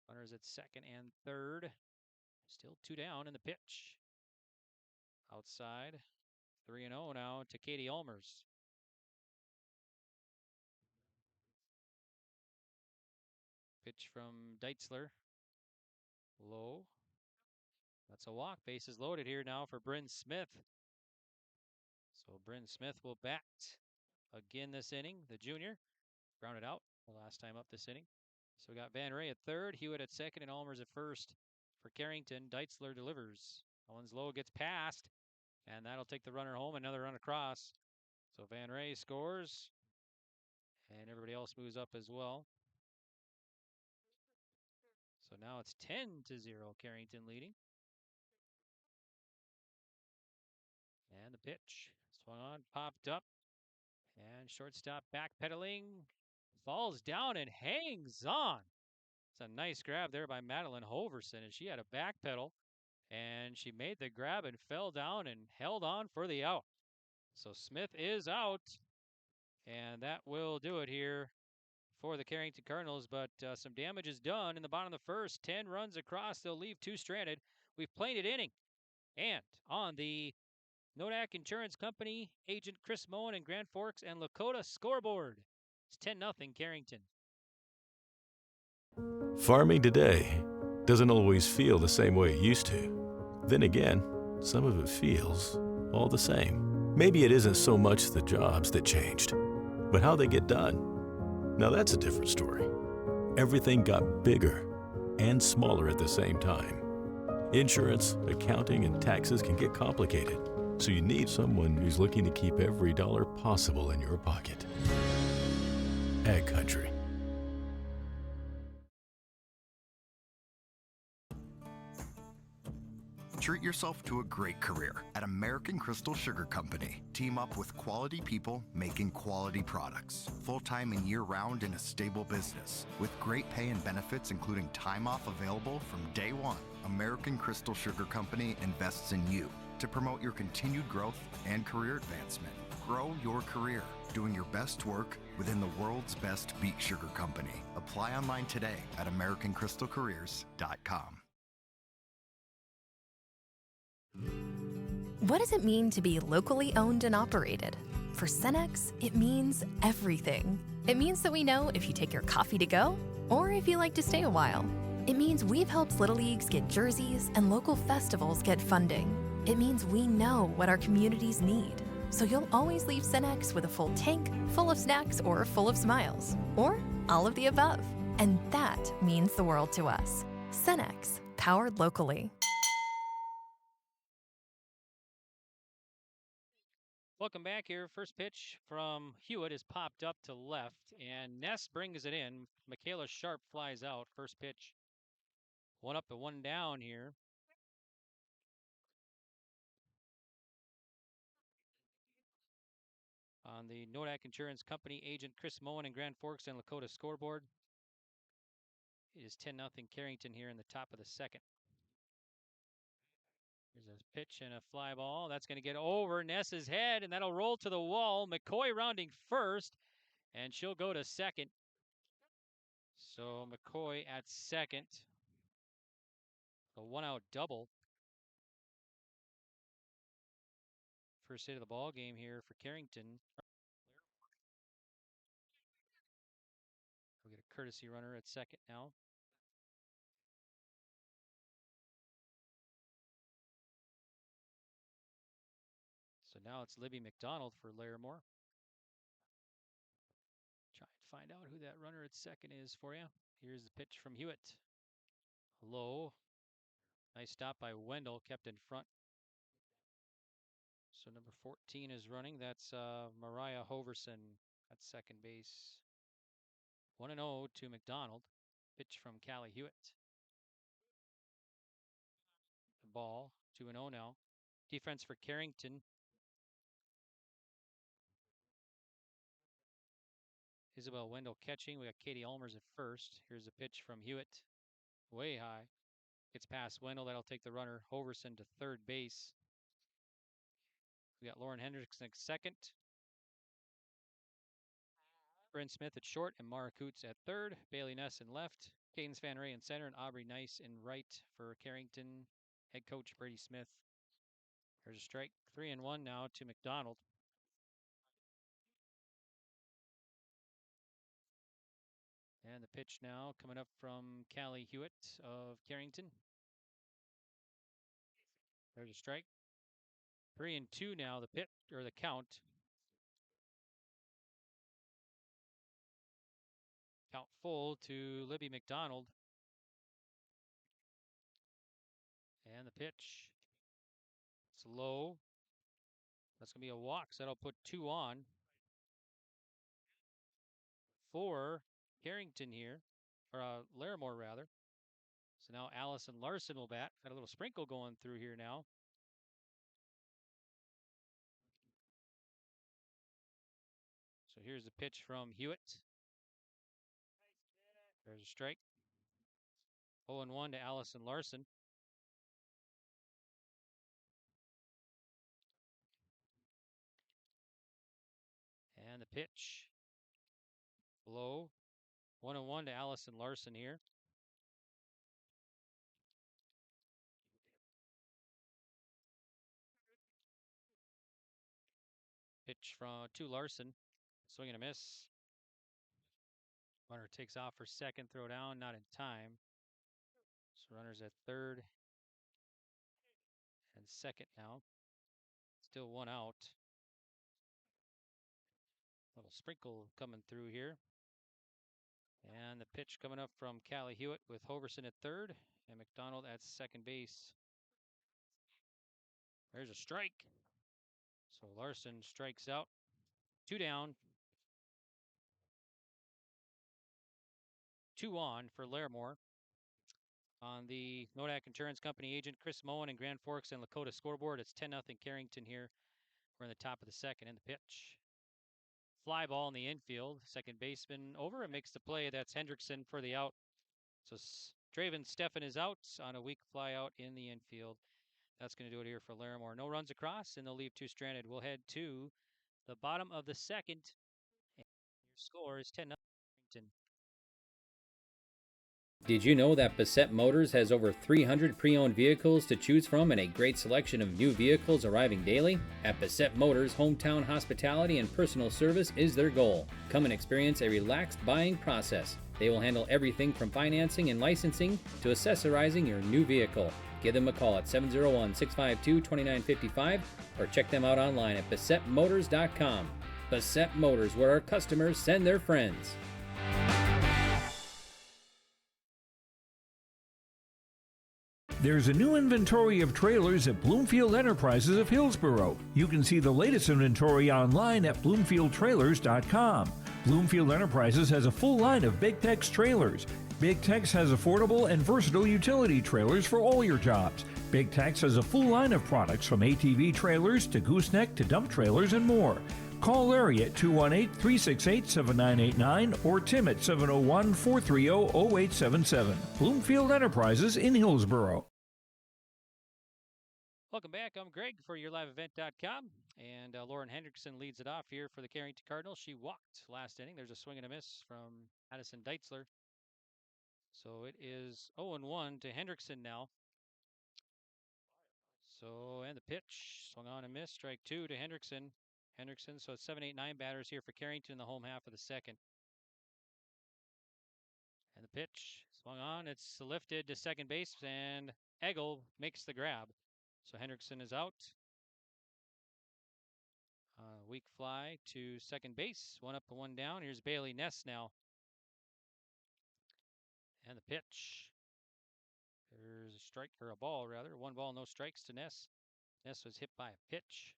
Runners at second and third. Still 2 down in the pitch. Outside, 3-0 now to Katie Allmers. Pitch from Deitzler. Low. That's a walk. Bases loaded here now for Bryn Smith. So Bryn Smith will bat again this inning. The junior grounded out the last time up this inning. So we got Van Ray at third, Hewitt at second, and Allmers at first for Carrington. Deitzler delivers. That one's low, gets past, and that'll take the runner home. Another run across. So Van Ray scores, and everybody else moves up as well. So now it's 10-0, Carrington leading. And the pitch. Swung on, popped up, and shortstop backpedaling. Falls down and hangs on. It's a nice grab there by Madeline Hoverson, and she had a back pedal, and she made the grab and fell down and held on for the out. So Smith is out, and that will do it here for the Carrington Cardinals, but some damage is done in the bottom of the first. 10 runs across. They'll leave 2 stranded. We've played it inning. And on the Nodak Insurance Company, agent Chris Moen and Grand Forks and Lakota scoreboard, it's 10-0 Carrington. Farming today doesn't always feel the same way it used to. Then again, some of it feels all the same. Maybe it isn't so much the jobs that changed, but how they get done. Now that's a different story. Everything got bigger and smaller at the same time. Insurance, accounting, and taxes can get complicated, so you need someone who's looking to keep every dollar possible in your pocket. Ag Country. Treat yourself to a great career at American Crystal Sugar Company. Team up with quality people making quality products. Full-time and year-round in a stable business. With great pay and benefits including time off available from day one. American Crystal Sugar Company invests in you to promote your continued growth and career advancement. Grow your career doing your best work within the world's best beet sugar company. Apply online today at AmericanCrystalCareers.com. What does it mean to be locally owned and operated? For Cenex, it means everything. It means that we know if you take your coffee to go or if you like to stay a while. It means we've helped Little Leagues get jerseys and local festivals get funding. It means we know what our communities need. So you'll always leave Cenex with a full tank, full of snacks, or full of smiles. Or all of the above. And that means the world to us. Cenex, powered locally. Welcome back here. First pitch from Hewitt is popped up to left, and Ness brings it in. Michaela Sharp flies out. First pitch. 1 up and 1 down here. On the Nodak Insurance Company agent Chris Moen and Grand Forks and Lakota scoreboard. It is 10-0 Carrington here in the top of the second. There's a pitch and a fly ball. That's going to get over Ness's head, and that'll roll to the wall. McCoy rounding first, and she'll go to second. So McCoy at second. A 1-out double. First hit of the ball game here for Carrington. We'll get a courtesy runner at second now. So now it's Libby McDonald for Larimore. Try and find out who that runner at second is for you. Here's the pitch from Hewitt. Low. Nice stop by Wendell, kept in front. So number 14 is running. That's Mariah Hoverson at second base. 1-0 to McDonald. Pitch from Callie Hewitt. The ball, 2-0 now. Defense for Carrington. Isabel Wendell catching. We got Katie Ulmers at first. Here's a pitch from Hewitt. Way high. Gets past Wendell. That'll take the runner Hoverson to third base. We got Lauren Hendrickson at second. Bryn Smith at short and Mara Coots at third. Bailey Ness in left. Cadence Van Ray in center and Aubrey Nice in right for Carrington. Head coach Brady Smith. There's a strike. 3-1 now to McDonald. And the pitch now coming up from Callie Hewitt of Carrington. There's a strike. 3-2 now. The pitch or the count. Count full to Libby McDonald. And the pitch. It's low. That's going to be a walk, so that'll put 2 on for Carrington here, or Larimore rather. So now Allison Larson will bat. Got a little sprinkle going through here now. So here's the pitch from Hewitt. There's a strike. 0-1 to Allison Larson. And the pitch. Low. 1-1 to Allison Larson here. Pitch from to Larson. Swing and a miss. Runner takes off for second. Throw down. Not in time. So runner's at third and second now. Still 1 out. Little sprinkle coming through here. And the pitch coming up from Callie Hewitt with Hoverson at third and McDonald at second base. There's a strike. So Larson strikes out. 2 down. 2 on for Larimore. On the Nodak Insurance Company agent Chris Moen and Grand Forks and Lakota scoreboard, it's 10-0 Carrington here. We're in the top of the second. And the pitch. Fly ball in the infield. Second baseman over and makes the play. That's Hendrickson for the out. So Draven Steffen is out on a weak fly out in the infield. That's going to do it here for Larimore. No runs across, and they'll leave 2 stranded. We'll head to the bottom of the second. And your score is 10-0 Carrington. Did you know that Bassett Motors has over 300 pre-owned vehicles to choose from and a great selection of new vehicles arriving daily? At Bassett Motors, hometown hospitality and personal service is their goal. Come and experience a relaxed buying process. They will handle everything from financing and licensing to accessorizing your new vehicle. Give them a call at 701-652-2955 or check them out online at BassettMotors.com. Bassett Motors, where our customers send their friends. There's a new inventory of trailers at Bloomfield Enterprises of Hillsboro. You can see the latest inventory online at bloomfieldtrailers.com. Bloomfield Enterprises has a full line of Big Tex trailers. Big Tex has affordable and versatile utility trailers for all your jobs. Big Tex has a full line of products from ATV trailers to gooseneck to dump trailers and more. Call Larry at 218-368-7989 or Tim at 701-430-0877. Bloomfield Enterprises in Hillsboro. Welcome back. I'm Greg for YourLiveEvent.com. And Lauren Hendrickson leads it off here for the Carrington Cardinals. She walked last inning. There's a swing and a miss from Addison Deitzler. So it is 0-1 to Hendrickson now. So, and the pitch, swung on and missed. Strike 2 to Hendrickson. So it's 7, 8, 9 batters here for Carrington in the home half of the second. And the pitch, swung on. It's lifted to second base, and Eggle makes the grab. So Hendrickson is out. Weak fly to second base. 1 up and 1 down. Here's Bailey Ness now. And the pitch. There's a strike, or a ball rather. 1 ball, no strikes to Ness. Ness was hit by a pitch.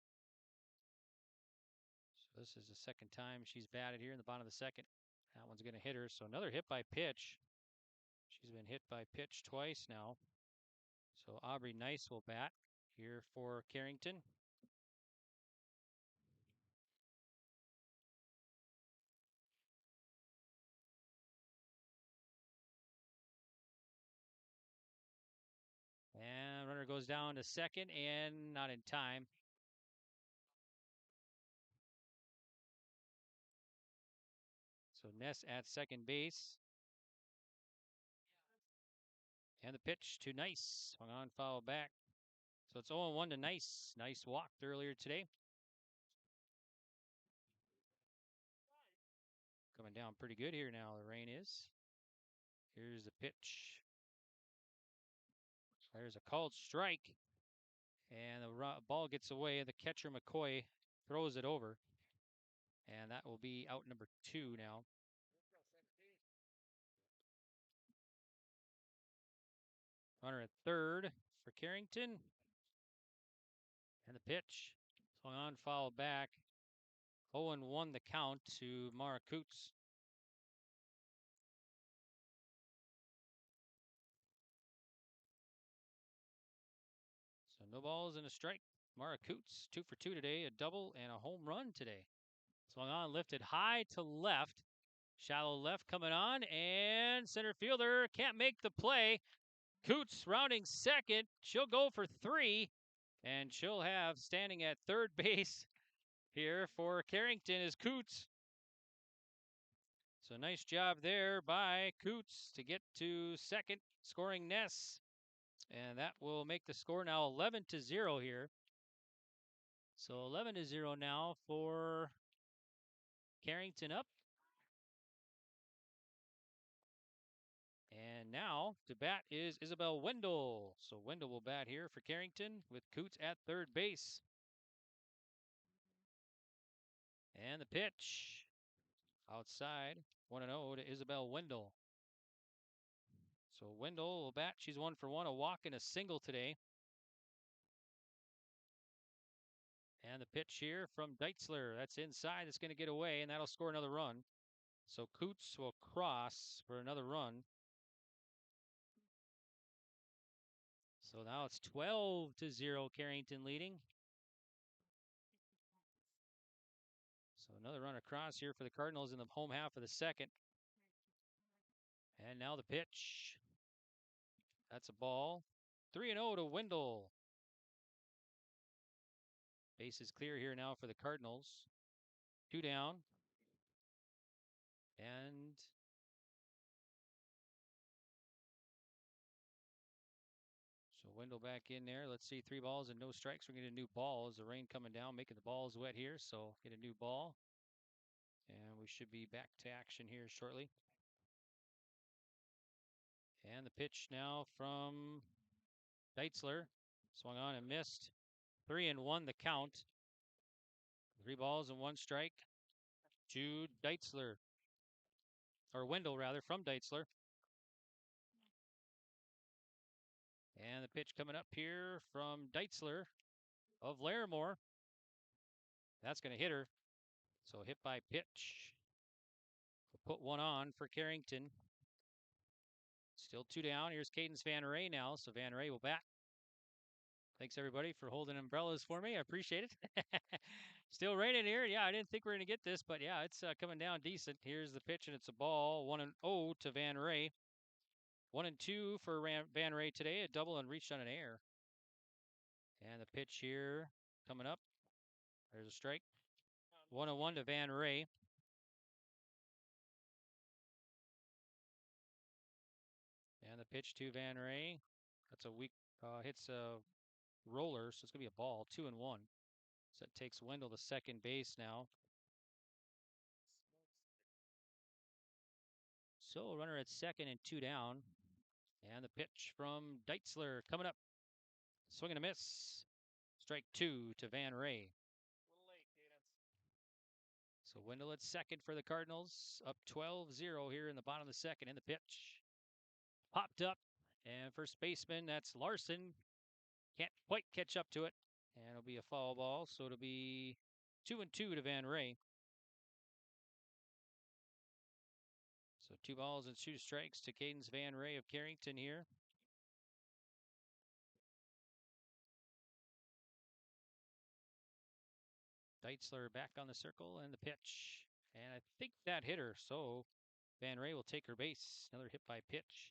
So this is the second time she's batted here in the bottom of the second. That one's going to hit her. So another hit by pitch. She's been hit by pitch twice now. So Aubrey Nice will bat here for Carrington. And runner goes down to second and not in time. So Ness at second base. And the pitch to Nice. Swung on, foul back. So it's 0-1 to Nice. Nice walked earlier today. Coming down pretty good here now, the rain is. Here's the pitch. There's a called strike. And the ball gets away. The catcher, McCoy, throws it over. And that will be out number 2 now. Runner at third for Carrington. And the pitch. Swung on, foul back. 0-1 the count to Mara Coots. So no balls and a strike. Mara Coots, 2 for 2 today, a double and a home run today. Swung on, lifted high to left. Shallow left coming on, and center fielder can't make the play. Coots rounding second. She'll go for 3, and she'll have standing at third base here for Carrington is Coots. So nice job there by Coots to get to second, scoring Ness. And that will make the score now 11-0 here. So 11-0 now for Carrington up. And now to bat is Isabel Wendell. So Wendell will bat here for Carrington with Coots at third base. And the pitch outside, 1-0 to Isabel Wendell. So Wendell will bat. She's 1 for 1, a walk and a single today. And the pitch here from Deitzler. That's inside. It's going to get away, and that'll score another run. So Coots will cross for another run. So now it's 12-0, Carrington leading. So another run across here for the Cardinals in the home half of the second. And now the pitch. That's a ball. 3-0 to Wendell. Base is clear here now for the Cardinals. 2 down. And so Wendell back in there. Let's see, 3 balls and no strikes. We're going to get a new ball as the rain coming down, making the balls wet here. So get a new ball. And we should be back to action here shortly. And the pitch now from Deitzler. Swung on and missed. 3-1 the count. 3 balls and 1 strike to Deitzler. Or Wendell, rather, from Deitzler. And the pitch coming up here from Deitzler of Larimore. That's going to hit her. So hit by pitch. We'll put one on for Carrington. Still 2 down. Here's Cadence Van Ray now. So Van Ray will bat. Thanks, everybody, for holding umbrellas for me. I appreciate it. Still raining here. Yeah, I didn't think we were going to get this, but yeah, it's coming down decent. Here's the pitch, and it's a ball. 1-0 to Van Ray. 1-2 for Van Ray today. A double and reached on an air. And the pitch here coming up. There's a strike. 1-1 to Van Ray. And the pitch to Van Ray. That's a weak hits a roller, so it's going to be a ball. 2-1. So it takes Wendell to second base now. So runner at second and 2 down. And the pitch from Deitzler coming up. Swing and a miss. Strike 2 to Van Ray. So Wendell at second for the Cardinals. Up 12-0 here in the bottom of the second. And the pitch popped up. And first baseman, that's Larson. Can't quite catch up to it. And it'll be a foul ball. So it'll be 2-2 to Van Ray. So 2 balls and 2 strikes to Cadence Van Ray of Carrington here. Deitzler back on the circle and the pitch. And I think that hit her. So Van Ray will take her base. Another hit by pitch.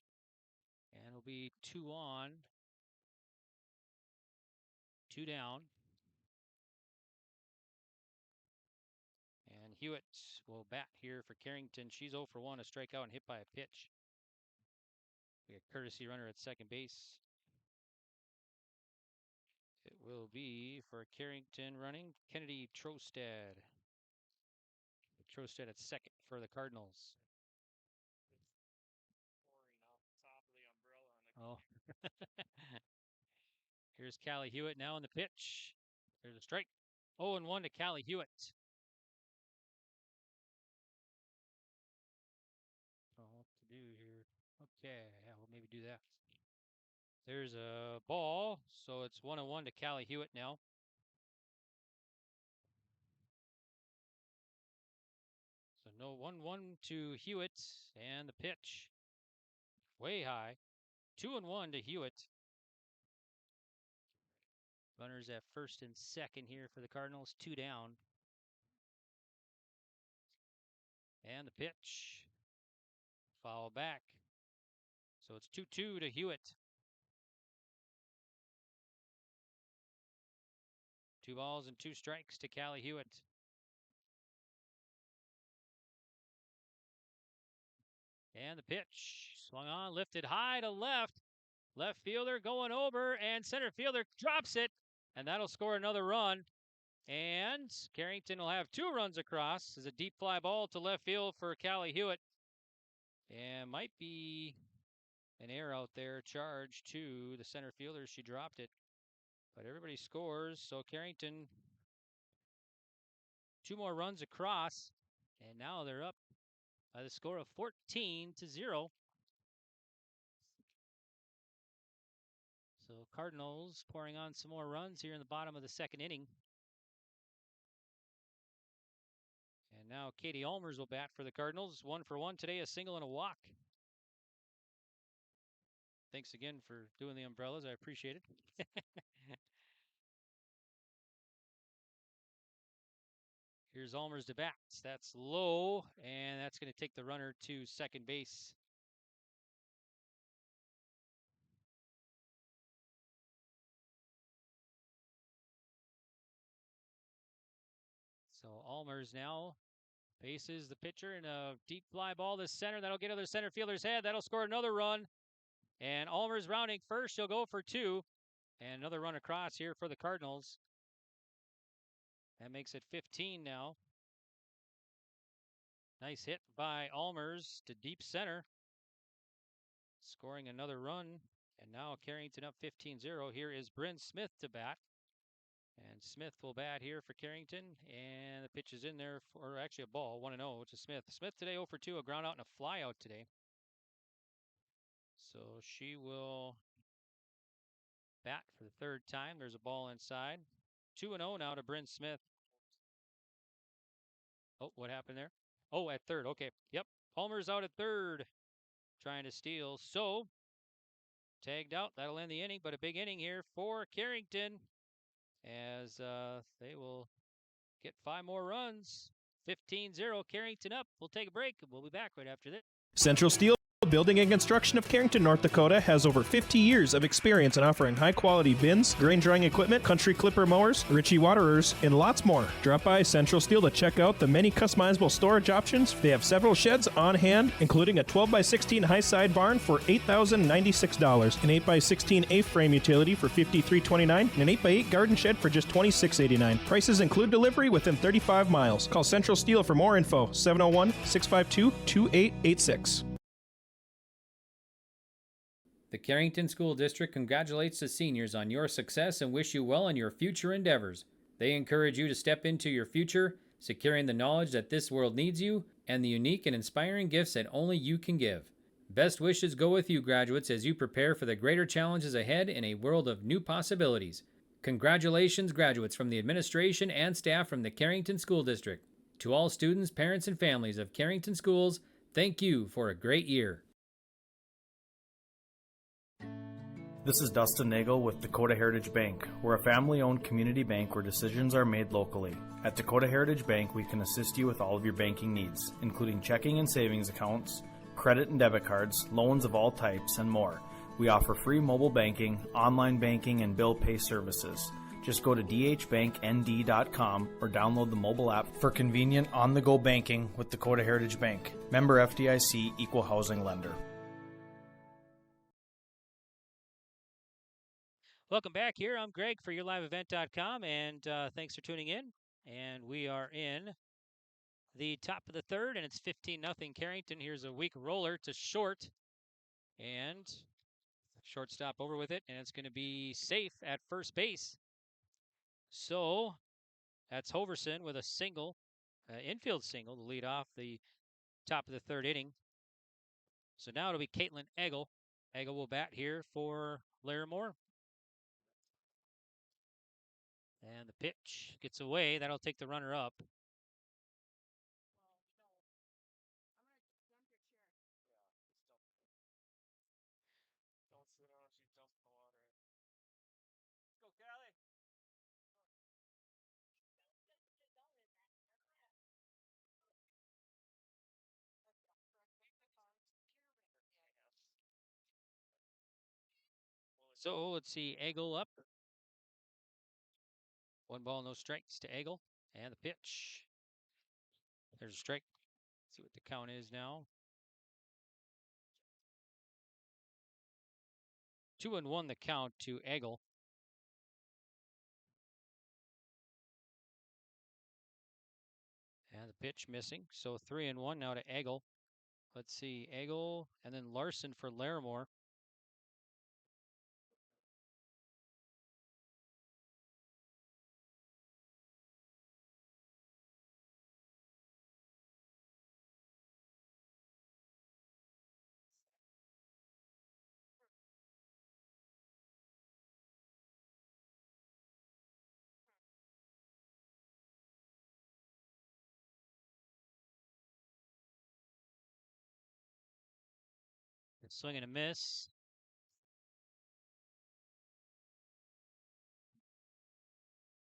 And it'll be 2 on. 2 down. And Hewitt will bat here for Carrington. She's 0 for 1, a strikeout and hit by a pitch. We got courtesy runner at second base. It will be for Carrington running Kennedy Trostad. Trostad at second for the Cardinals. Oh. Here's Callie Hewitt now on the pitch. There's a strike. 0-1 to Callie Hewitt. I don't know what to do here. Okay, yeah, we'll maybe do that. There's a ball, so it's 1-1 to Callie Hewitt now. So no 1-1 to Hewitt, and the pitch way high. 2-1 to Hewitt. Runners at first and second here for the Cardinals, 2 down. And the pitch. Foul back. So it's 2-2 to Hewitt. 2 balls and 2 strikes to Callie Hewitt. And the pitch. Swung on, lifted high to left. Left fielder going over, and center fielder drops it. And that'll score another run. And Carrington will have 2 runs across. There's a deep fly ball to left field for Callie Hewitt. And might be an error out there, charge to the center fielder. She dropped it. But everybody scores, so Carrington 2 more runs across. And now they're up by the score of 14-0. So Cardinals pouring on some more runs here in the bottom of the second inning. And now Katie Allmers will bat for the Cardinals. 1 for 1 today, a single and a walk. Thanks again for doing the umbrellas. I appreciate it. Here's Allmers to bat. That's low, and that's going to take the runner to second base. So Allmers now faces the pitcher in a deep fly ball to center. That'll get other center fielder's head. That'll score another run. And Allmers rounding first. She'll go for 2. And another run across here for the Cardinals. That makes it 15 now. Nice hit by Allmers to deep center. Scoring another run. And now Carrington up 15-0. Here is Bryn Smith to bat. And Smith will bat here for Carrington. And the pitch is in there for actually a ball, 1-0 to Smith. Smith today 0 for 2, a ground out and a fly out today. So she will bat for the third time. There's a ball inside. 2-0 now to Bryn Smith. Oh, what happened there? Oh, at third. Okay. Yep. Palmer's out at third. Trying to steal. So, tagged out. That'll end the inning, but a big inning here for Carrington as they will get 5 more runs. 15-0, Carrington up. We'll take a break, and we'll be back right after this. Central Steel Building and Construction of Carrington, North Dakota has over 50 years of experience in offering high-quality bins, grain drying equipment, country clipper mowers, Ritchie waterers, and lots more. Drop by Central Steel to check out the many customizable storage options. They have several sheds on hand, including a 12x16 high-side barn for $8,096, an 8x16 A-frame utility for $53.29, and an 8x8 garden shed for just $26.89. Prices include delivery within 35 miles. Call Central Steel for more info, 701-652-2886. The Carrington School District congratulates the seniors on your success and wish you well in your future endeavors. They encourage you to step into your future, securing the knowledge that this world needs you and the unique and inspiring gifts that only you can give. Best wishes go with you, graduates, as you prepare for the greater challenges ahead in a world of new possibilities. Congratulations, graduates, from the administration and staff from the Carrington School District. To all students, parents, and families of Carrington Schools, thank you for a great year. This is Dustin Nagel with Dakota Heritage Bank. We're a family-owned community bank where decisions are made locally. At Dakota Heritage Bank, we can assist you with all of your banking needs, including checking and savings accounts, credit and debit cards, loans of all types, and more. We offer free mobile banking, online banking, and bill pay services. Just go to dhbanknd.com or download the mobile app for convenient on-the-go banking with Dakota Heritage Bank. Member FDIC, Equal Housing Lender. Welcome back here. I'm Greg for YourLiveEvent.com, and thanks for tuning in. And we are in the top of the third, and it's 15-0 Carrington. Here's a weak roller to short, and shortstop over with it, and it's going to be safe at first base. So that's Hoverson with a single, infield single to lead off the top of the third inning. So now it'll be Caitlin Eggle. Eggle will bat here for Larimore. And the pitch gets away. That'll take the runner up. So let's see, Eggle up. 1 ball, no strikes to Eggle. And the pitch. There's a strike. Let's see what the count is now. 2-1 the count to Eggle. And the pitch missing. So 3-1 now to Eggle. Let's see, Eggle and then Larson for Larimore. Swing and a miss.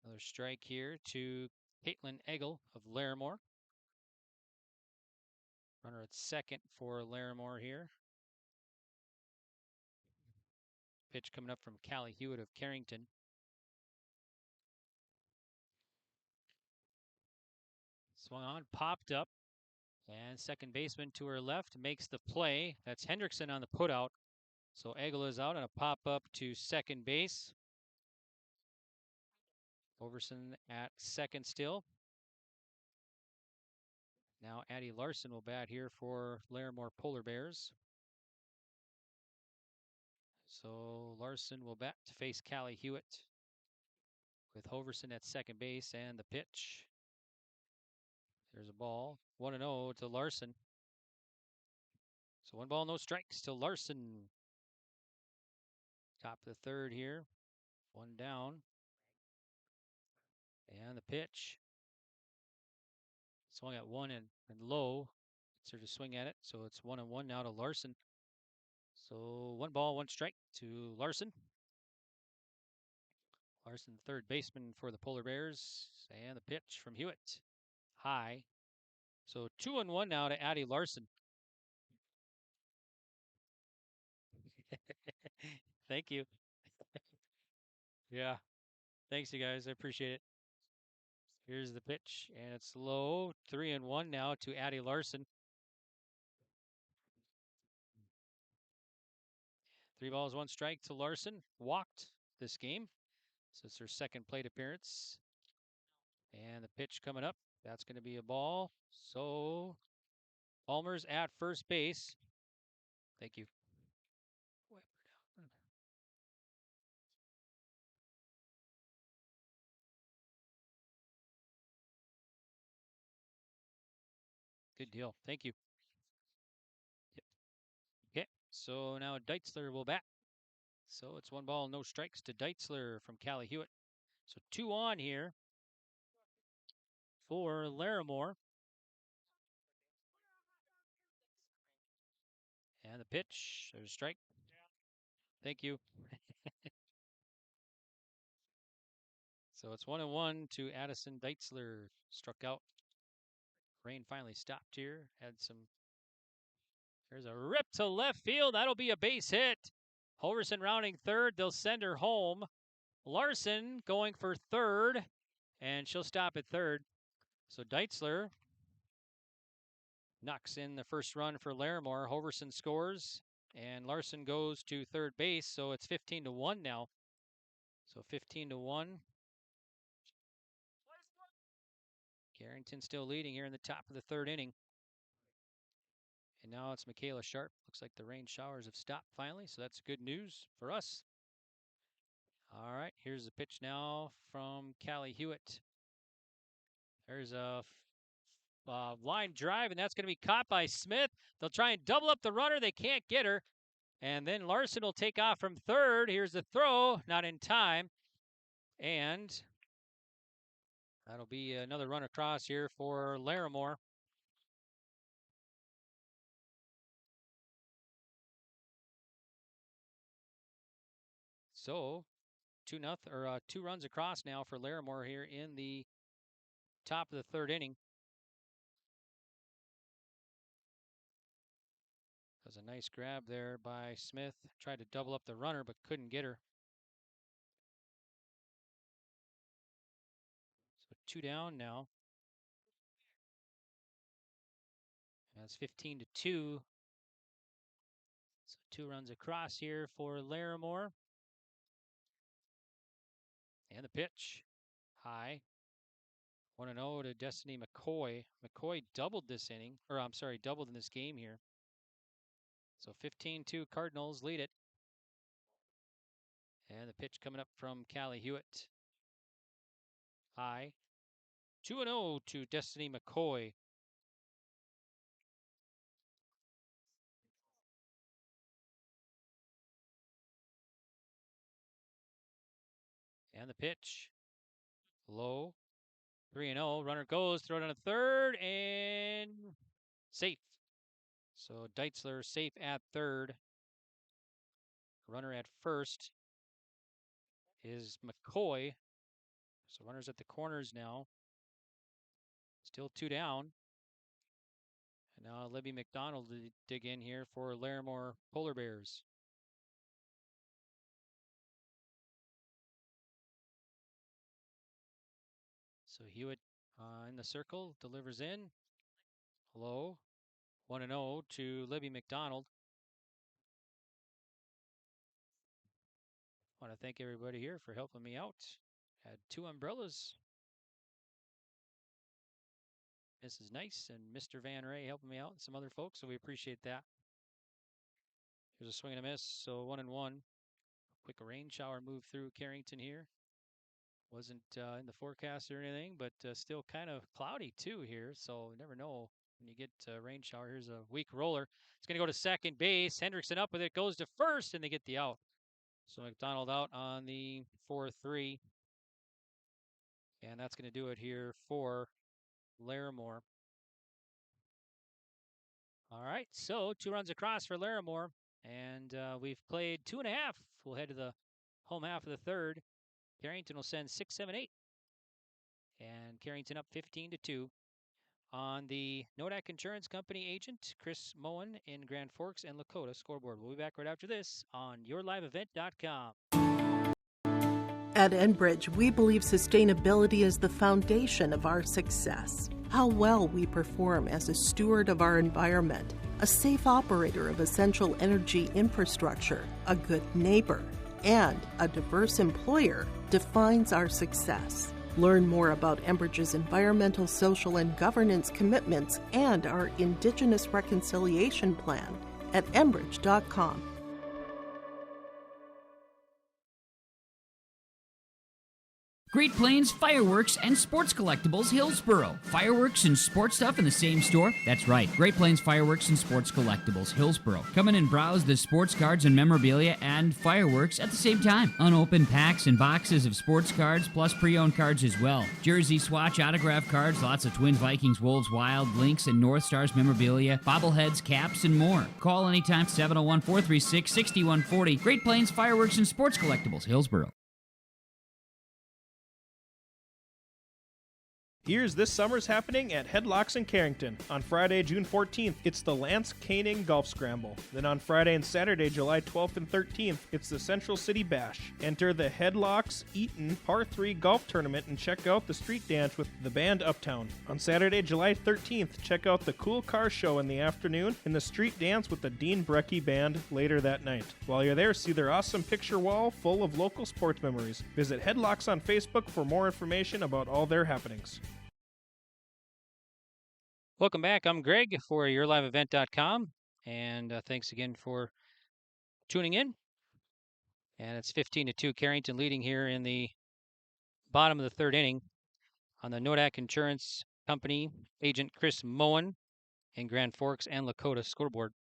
Another strike here to Caitlin Eggle of Larimore. Runner at second for Larimore here. Pitch coming up from Callie Hewitt of Carrington. Swung on, popped up, and second baseman to her left makes the play. That's Hendrickson on the putout. So Eggle is out on a pop-up to second base. Overson at second still. Now Addie Larson will bat here for Larimore Polar Bears. So Larson will bat to face Callie Hewitt with Hoverson at second base, and the pitch. There's a ball. 1-0 to Larson. So 1 ball, no strikes to Larson. Top of the third here. One down. And the pitch. Swung at one and low. Sort of swing at it. So it's 1-1 now to Larson. So 1 ball, 1 strike to Larson. Larson, the third baseman for the Polar Bears. And the pitch from Hewitt. High. So 2-1 now to Addie Larson. Thank you. Yeah. Thanks, you guys. I appreciate it. Here's the pitch, and it's low. 3-1 now to Addie Larson. 3 balls, 1 strike to Larson. Walked this game. So it's her second plate appearance. And the pitch coming up. That's going to be a ball. So Palmer's at first base. Thank you. Good deal. Thank you. Yep. Okay, so now Deitzler will bat. So it's 1 ball, no strikes to Deitzler from Callie Hewitt. So 2 on here for Larimore. And the pitch, there's a strike. Thank you. So it's 1-1 to Addison Deitzler. Struck out. Rain finally stopped here. There's a rip to left field. That'll be a base hit. Hoverson rounding third. They'll send her home. Larson going for third, and she'll stop at third. So Deitzler knocks in the first run for Larimore. Hoverson scores, and Larson goes to third base. So it's 15-1 now. So 15-1. Carrington still leading here in the top of the third inning. And now it's Michaela Sharp. Looks like the rain showers have stopped finally, so that's good news for us. All right, here's the pitch now from Callie Hewitt. There's a line drive, and that's going to be caught by Smith. They'll try and double up the runner. They can't get her. And then Larson will take off from third. Here's the throw, not in time. And that'll be another run across here for Larimore. So 2 runs across now for Larimore here in the top of the third inning. That was a nice grab there by Smith. Tried to double up the runner, but couldn't get her. So 2 down now. That's 15-2. So 2 runs across here for Larimore. And the pitch. High. 1-0 to Destiny McCoy. McCoy doubled this inning. Doubled in this game here. So 15-2 Cardinals lead it. And the pitch coming up from Callie Hewitt. High. 2-0 to Destiny McCoy. And the pitch. Low. 3-0. Runner goes. Throw it on a third. And safe. So Deitzler safe at third. Runner at first is McCoy. So runners at the corners now. Still 2 down. And now Libby McDonald to dig in here for Larimore Polar Bears. So Hewitt in the circle, delivers in. Low. 1-0 to Libby McDonald. I want to thank everybody here for helping me out. Had 2 umbrellas. Mrs. Nice and Mr. Van Ray helping me out, and some other folks, so we appreciate that. Here's a swing and a miss, so 1-1. Quick rain shower move through Carrington here. Wasn't in the forecast or anything, but still kind of cloudy too here, so you never know when you get rain shower. Here's a weak roller. It's going to go to second base. Hendrickson up with it, goes to first, and they get the out. So McDonald out on the 4-3. And that's going to do it here for Larimore. All right, so 2 runs across for Larimore. And we've played 2.5. We'll head to the home half of the third. Carrington will send 6, 7, 8. And Carrington up 15-2. On the Nodak Insurance Company agent, Chris Moen in Grand Forks and Lakota scoreboard. We'll be back right after this on yourliveevent.com. At Enbridge, we believe sustainability is the foundation of our success. How well we perform as a steward of our environment, a safe operator of essential energy infrastructure, a good neighbor, and a diverse employer defines our success. Learn more about Enbridge's environmental, social, and governance commitments and our Indigenous Reconciliation Plan at enbridge.com. Great Plains Fireworks and Sports Collectibles, Hillsboro. Fireworks and sports stuff in the same store? That's right. Great Plains Fireworks and Sports Collectibles, Hillsboro. Come in and browse the sports cards and memorabilia and fireworks at the same time. Unopened packs and boxes of sports cards, plus pre-owned cards as well. Jersey, swatch, autograph cards, lots of Twins, Vikings, Wolves, Wild, Lynx, and North Stars memorabilia, bobbleheads, caps, and more. Call anytime, 701-436-6140. Great Plains Fireworks and Sports Collectibles, Hillsboro. Here's this summer's happening at Headlocks in Carrington. On Friday, June 14th, it's the Lance Koenig Golf Scramble. Then on Friday and Saturday, July 12th and 13th, it's the Central City Bash. Enter the Headlocks Eaton Par 3 Golf Tournament and check out the street dance with the band Uptown. On Saturday, July 13th, check out the Cool Car Show in the afternoon and the street dance with the Dean Brecky Band later that night. While you're there, see their awesome picture wall full of local sports memories. Visit Headlocks on Facebook for more information about all their happenings. Welcome back. I'm Greg for yourliveevent.com, and thanks again for tuning in. And it's 15-2, Carrington leading here in the bottom of the third inning on the Nodak Insurance Company agent Chris Moen in Grand Forks and Lakota scoreboard.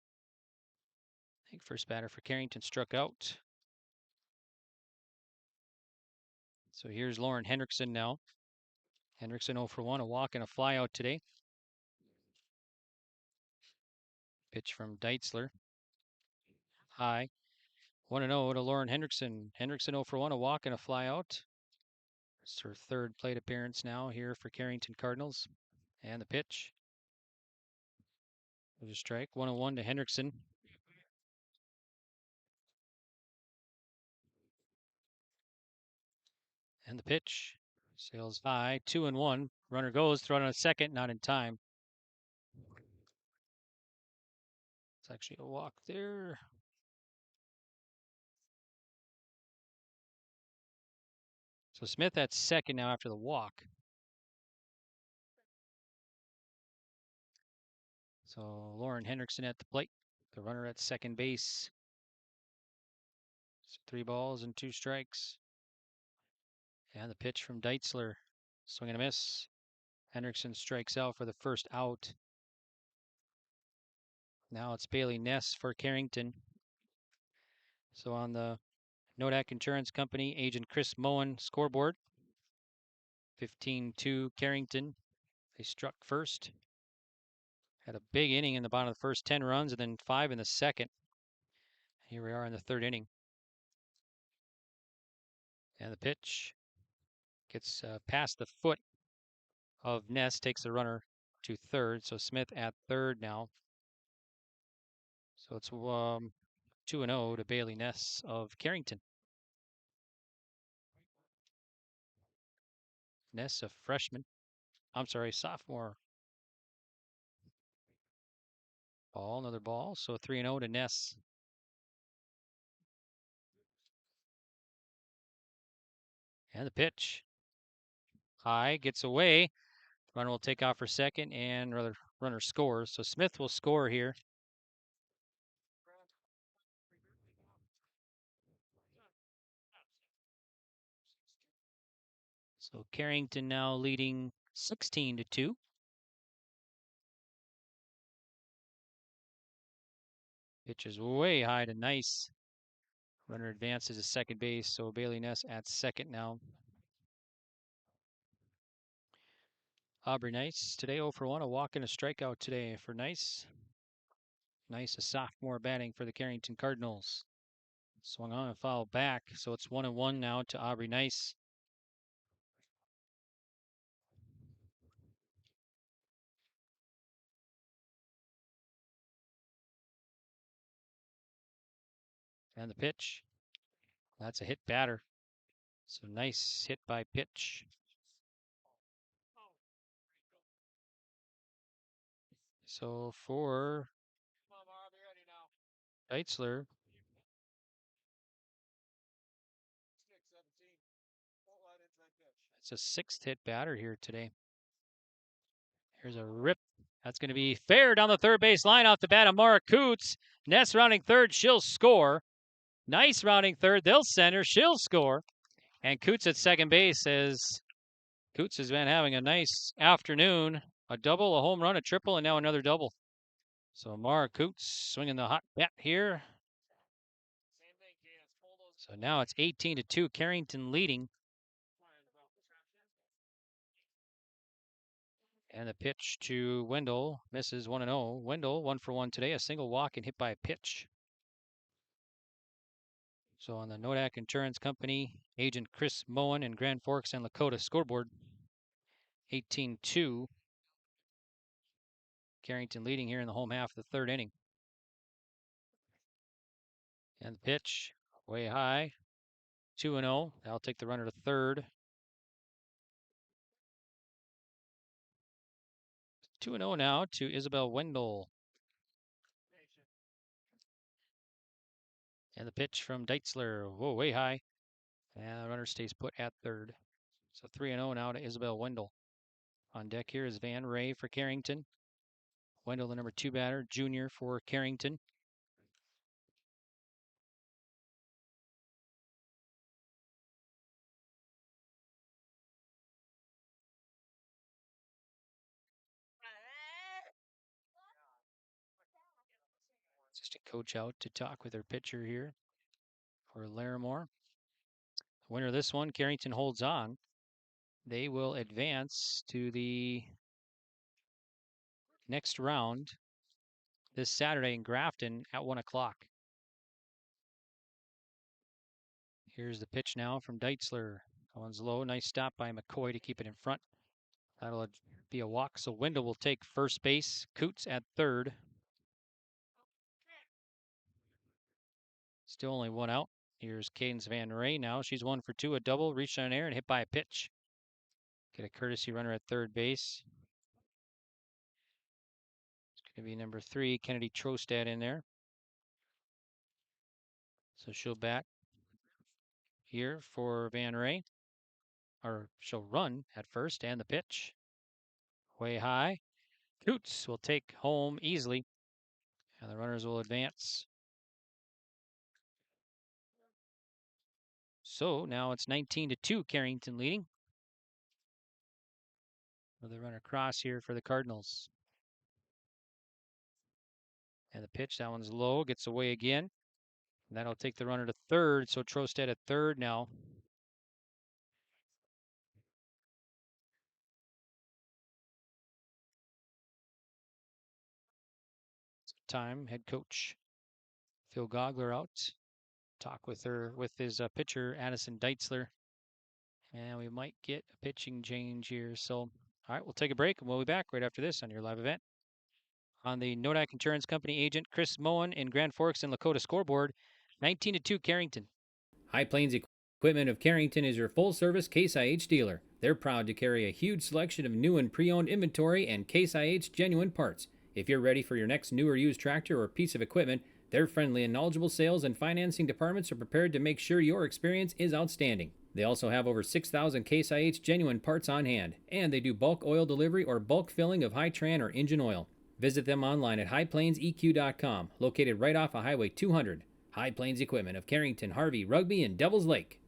I think first batter for Carrington struck out. So here's Lauren Hendrickson now. Hendrickson 0 for 1, a walk and a fly out today. Pitch from Deitzler. High. 1-0 to Lauren Hendrickson. Hendrickson 0 for 1, a walk and a fly out. It's her third plate appearance now here for Carrington Cardinals. And the pitch. There's a strike. 1-1 to Hendrickson. And the pitch. Sails high. 2-1. Runner goes. Throw it on a second. Not in time. It's actually a walk there. So Smith at second now after the walk. So Lauren Hendrickson at the plate. The runner at second base. So 3 balls and 2 strikes. And the pitch from Deitzler. Swing and a miss. Hendrickson strikes out for the first out. Now it's Bailey Ness for Carrington. So on the Nodak Insurance Company agent Chris Moen scoreboard. 15-2 Carrington. They struck first. Had a big inning in the bottom of the first 10 runs and then 5 in the second. Here we are in the third inning. And the pitch gets past the foot of Ness, takes the runner to third. So Smith at third now. So it's 2-0 to Bailey Ness of Carrington. Ness, a freshman. Sophomore. Ball, another ball. So 3-0 to Ness. And the pitch. High, gets away. Runner will take off for second, and runner scores. So Smith will score here. So Carrington now leading 16-2. Pitch is way high to Nice. Runner advances to second base, so Bailey Ness at second now. Aubrey Nice today 0 for 1, a walk and a strikeout today for Nice. Nice, a sophomore batting for the Carrington Cardinals. Swung on and fouled back, so it's 1-1 now to Aubrey Nice. And the pitch. That's a hit batter. So nice hit by pitch. So for Deitzler, it's a 6th hit batter here today. Here's a rip. That's going to be fair down the third base line off the bat of Mara Coots. Ness rounding third, she'll score. Nice rounding third, they'll center, she'll score. And Coots at second base as Coots has been having a nice afternoon. A double, a home run, a triple, and now another double. So Mara Coots swinging the hot bat here. So now it's 18-2, Carrington leading. And the pitch to Wendell misses 1-0. Wendell 1 for 1 today, a single walk and hit by a pitch. So on the Nodak Insurance Company, agent Chris Moen in Grand Forks and Lakota scoreboard, 18-2. Carrington leading here in the home half of the third inning. And the pitch way high, 2-0. That'll take the runner to third. 2-0 now to Isabel Wendell. And the pitch from Deitzler, whoa, way high. And the runner stays put at third. So 3-0 now to Isabel Wendell. On deck here is Van Ray for Carrington. Wendell, the number 2 batter, junior for Carrington. Assistant coach out to talk with their pitcher here for Larimore. The winner of this one, Carrington holds on. They will advance to the next round this Saturday in Grafton at 1 o'clock. Here's the pitch now from Deitzler. That one's low. Nice stop by McCoy to keep it in front. That'll be a walk, so Wendell will take first base. Coots at third. Still only 1 out. Here's Cadence Van Ray now. She's 1 for 2, a double, reached on air and hit by a pitch. Get a courtesy runner at third base. It's going to be number 3, Kennedy Trostad in there. So she'll bat here for Van Ray. Or she'll run at first, and the pitch. Way high. Coots will take home easily. And the runners will advance. So now it's 19-2, Carrington leading. With a runner cross here for the Cardinals. And the pitch, that one's low, gets away again. And that'll take the runner to third, so Trostad at third now. Time, head coach Phil Gogler out. Talk with his pitcher Addison Deitzler. And we might get a pitching change here. So, all right, we'll take a break and we'll be back right after this on your live event. On the Nodak Insurance Company agent Chris Moen in Grand Forks and Lakota scoreboard, 19-2 Carrington. High Plains Equipment of Carrington is your full-service Case IH dealer. They're proud to carry a huge selection of new and pre-owned inventory and Case IH genuine parts. If you're ready for your next new or used tractor or piece of equipment, their friendly and knowledgeable sales and financing departments are prepared to make sure your experience is outstanding. They also have over 6,000 Case IH genuine parts on hand, and they do bulk oil delivery or bulk filling of Hi-Tran or engine oil. Visit them online at highplainseq.com, located right off of Highway 200. High Plains Equipment of Carrington, Harvey, Rugby, and Devils Lake.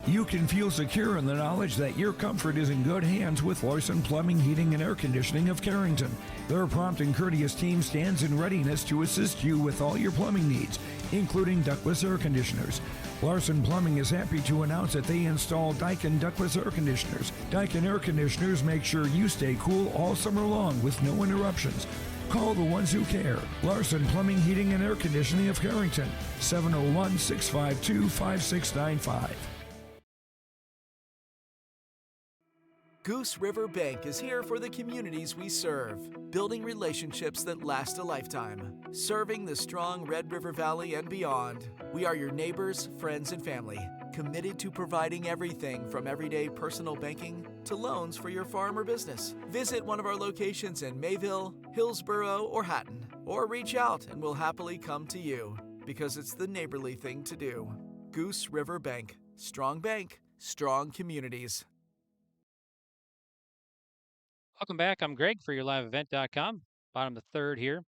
You can feel secure in the knowledge that your comfort is in good hands with Lawson Plumbing, Heating, and Air Conditioning of Carrington. Their prompt and courteous team stands in readiness to assist you with all your plumbing needs, including ductless air conditioners. Larson Plumbing is happy to announce that they install Daikin ductless air conditioners. Daikin air conditioners make sure you stay cool all summer long with no interruptions. Call the ones who care. Larson Plumbing, Heating, and Air Conditioning of Carrington, 701-652-5695. Goose River Bank is here for the communities we serve, building relationships that last a lifetime, serving the strong Red River Valley and beyond. We are your neighbors, friends, and family, committed to providing everything from everyday personal banking to loans for your farm or business. Visit one of our locations in Mayville, Hillsboro, or Hatton, or reach out and we'll happily come to you, because it's the neighborly thing to do. Goose River Bank. Strong bank, strong communities. Welcome back. I'm Greg for yourliveevent.com. Bottom of the third here.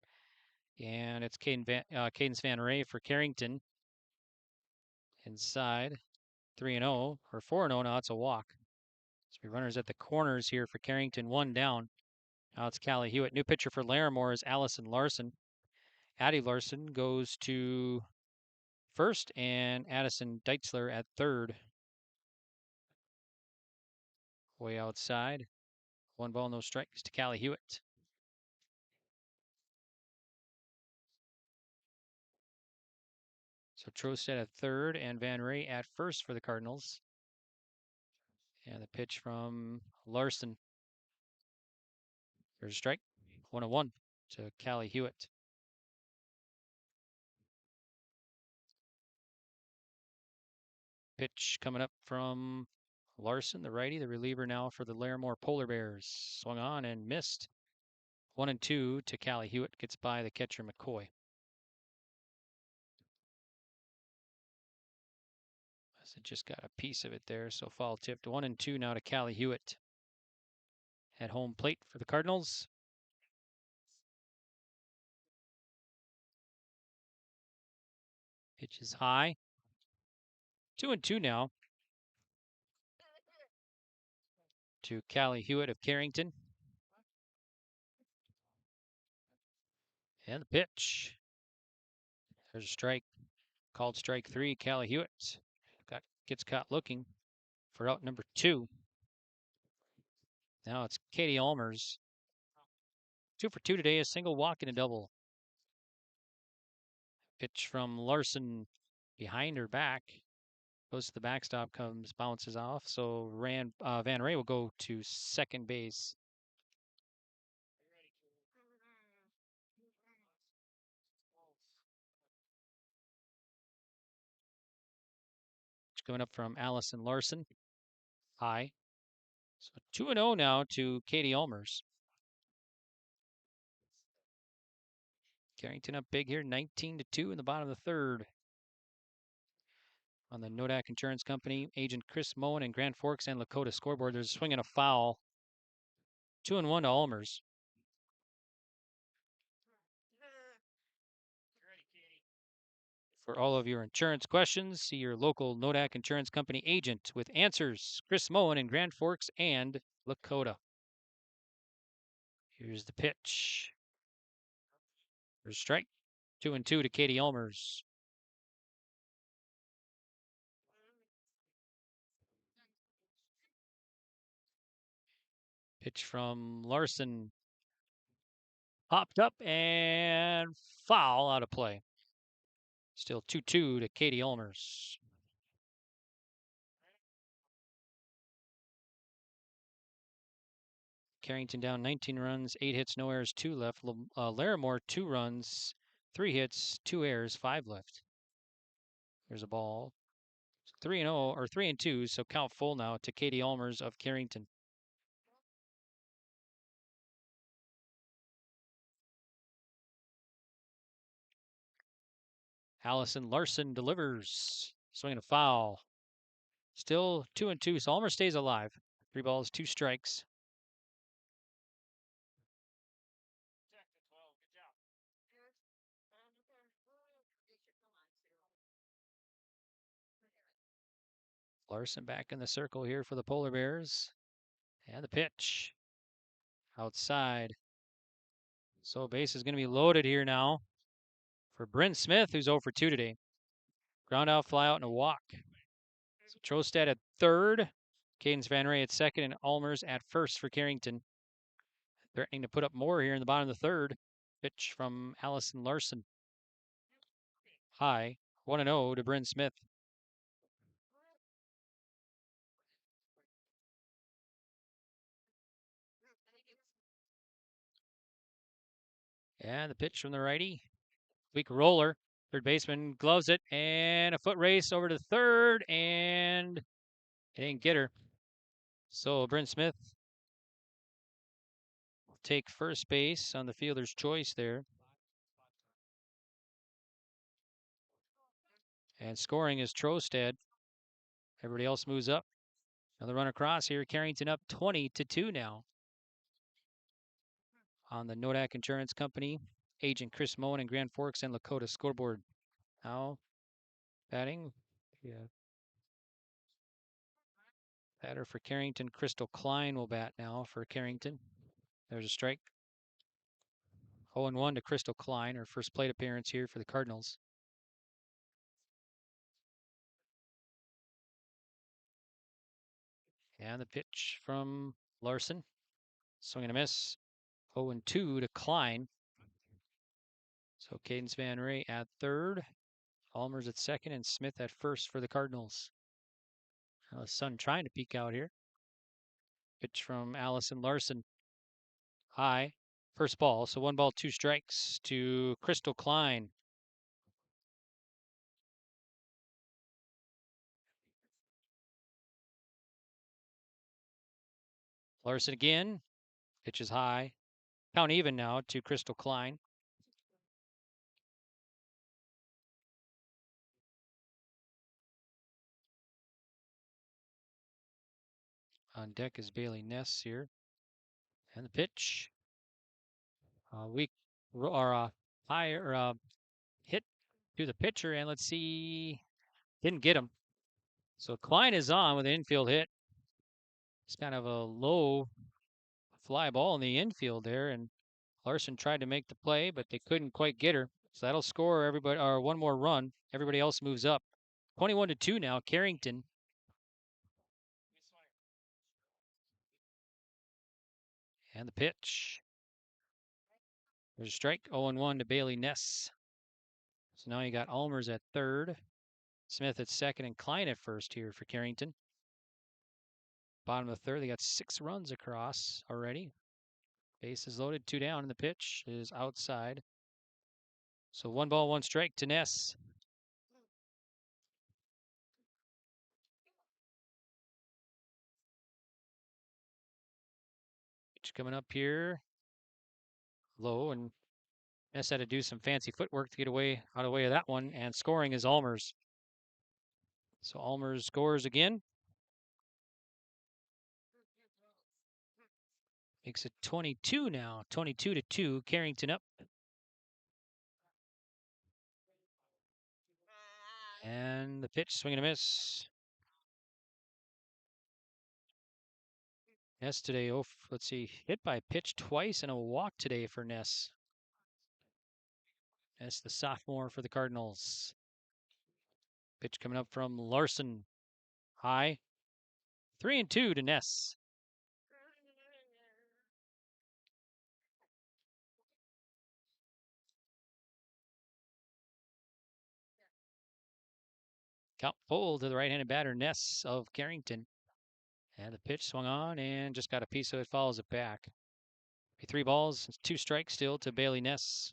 And it's Cadence Van Ray for Carrington. Inside, 3-0, or 4-0 now. It's a walk. So runners at the corners here for Carrington, one down. Now it's Callie Hewitt. New pitcher for Larimore is Allison Larson. Addie Larson goes to first, and Addison Deitzler at third. Way outside. 1 ball, no strikes to Callie Hewitt. So Trostad at third and Van Ray at first for the Cardinals. And the pitch from Larson. There's a strike. 1-1 to Callie Hewitt. Pitch coming up from Larson, the righty, the reliever now for the Larimore Polar Bears. Swung on and missed. 1-2 to Callie Hewitt. Gets by the catcher McCoy. As it just got a piece of it there, so foul tipped. 1-2 now to Callie Hewitt. At home plate for the Cardinals. Pitch is high. 2-2 now to Callie Hewitt of Carrington. And the pitch. There's a strike. Called strike 3. Callie Hewitt gets caught looking for out number 2. Now it's Katie Almers. 2 for 2 today, a single walk and a double. Pitch from Larson behind her back. Goes to the backstop, bounces off. So Van Ray will go to second base. Coming up from Allison Larson. High. So 2-0 now to Katie Almers. Carrington up big here, 19-2 in the bottom of the third. On the Nodak Insurance Company, agent Chris Moen and Grand Forks and Lakota scoreboard, there's a swing and a foul. 2-1 to Almers. For all of your insurance questions, see your local Nodak Insurance Company agent with answers. Chris Moen in Grand Forks and Lakota. Here's the pitch. There's a strike. 2-2 to Katie Almers. Pitch from Larson. Popped up and foul out of play. Still 2-2 to Katie Almers. Carrington down 19 runs, 8 hits, no errors, 2 left. Larimore 2 runs, 3 hits, 2 errors, 5 left. There's a ball. 3-0 or 3-2, so count full now to Katie Almers of Carrington. Allison Larson delivers. Swinging a foul. Still 2-2, so Almers stays alive. 3 balls, 2 strikes. Larson back in the circle here for the Polar Bears. And the pitch. Outside. So base is going to be loaded here now for Bryn Smith, who's 0 for 2 today. Ground out, fly out, and a walk. So Trostad at third, Cadence Van Ray at second, and Almers at first for Carrington. Threatening to put up more here in the bottom of the third. Pitch from Allison Larson. High, 1-0 to Bryn Smith. And the pitch from the righty. Weak roller. Third baseman gloves it, and a foot race over to third, and it didn't get her. So Bryn Smith will take first base on the fielder's choice there. And scoring is Trostad. Everybody else moves up. Another run across here. Carrington up 20-2 now. On the Nodak Insurance Company, agent Chris Moen and Grand Forks and Lakota scoreboard. Now batting. Yeah. Batter for Carrington, Crystal Klein will bat now for Carrington. There's a strike. 0-1 to Crystal Klein, her first plate appearance here for the Cardinals. And the pitch from Larson. Swing and a miss. 0-2 to Klein. So Cadence Van Ray at third. Almers at second, and Smith at first for the Cardinals. Now the sun trying to peek out here. Pitch from Allison Larson. High. First ball, so 1 ball, 2 strikes to Crystal Klein. Larson again. Pitch is high. Count even now to Crystal Klein. On deck is Bailey Ness here. And the pitch. Weak or high or hit to the pitcher, and let's see, didn't get him. So Klein is on with an infield hit. It's kind of a low fly ball in the infield there, and Larson tried to make the play, but they couldn't quite get her. So that'll score everybody, or one more run. Everybody else moves up. 21-2 now. Carrington. And the pitch. There's a strike. 0-1 to Bailey Ness. So now you got Almers at third, Smith at second, and Klein at first here for Carrington. Bottom of the third, they got 6 runs across already. Base is loaded, 2 down, and the pitch is outside. So 1 ball, 1 strike to Ness. Pitch coming up here. Low, and Ness had to do some fancy footwork to get away out of the way of that one, and scoring is Almers. So Almers scores again. Makes it 22 now. 22-2. Carrington up. And the pitch, swing and a miss. Ness today, let's see, hit by pitch twice and a walk today for Ness. Ness, the sophomore for the Cardinals. Pitch coming up from Larson. High. 3-2 to Ness. Count full to the right-handed batter, Ness of Carrington. And the pitch swung on and just got a piece of it, follows it back. 3 balls, 2 strikes still to Bailey Ness.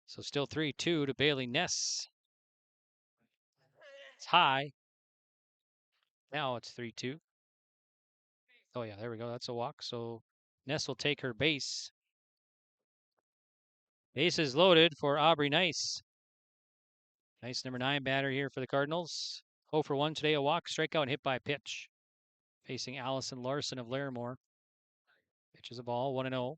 So still 3-2 to Bailey Ness. It's high. Now it's 3-2. Oh yeah, there we go. That's a walk. So Ness will take her base. Base is loaded for Aubrey Nice. Nice number 9 batter here for the Cardinals. 0 for 1 today, a walk, strikeout, and hit by pitch. Facing Allison Larson of Larimore. Pitches a ball, 1-0.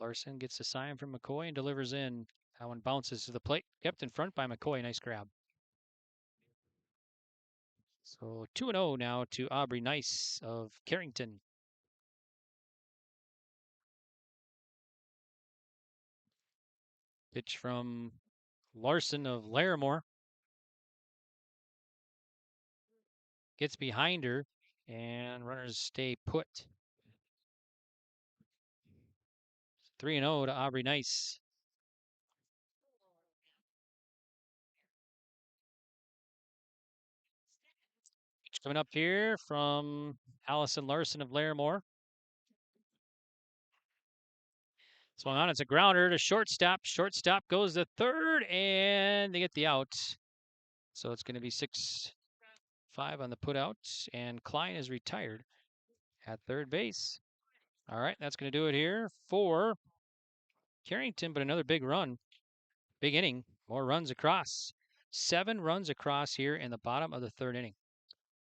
Larson gets the sign from McCoy and delivers in. That one bounces to the plate. Kept in front by McCoy. Nice grab. So 2-0 now to Aubrey Nice of Carrington. Pitch from Larson of Larimore. Gets behind her, and runners stay put. 3-0 to Aubrey Nice. Pitch coming up here from Allison Larson of Larimore. Swung on, it's a grounder to shortstop. Shortstop goes to third, and they get the out. So it's going to be 6-5 on the putout, and Klein is retired at third base. All right, that's going to do it here for Carrington, but another big run. Big inning, more runs across. 7 runs across here in the bottom of the third inning.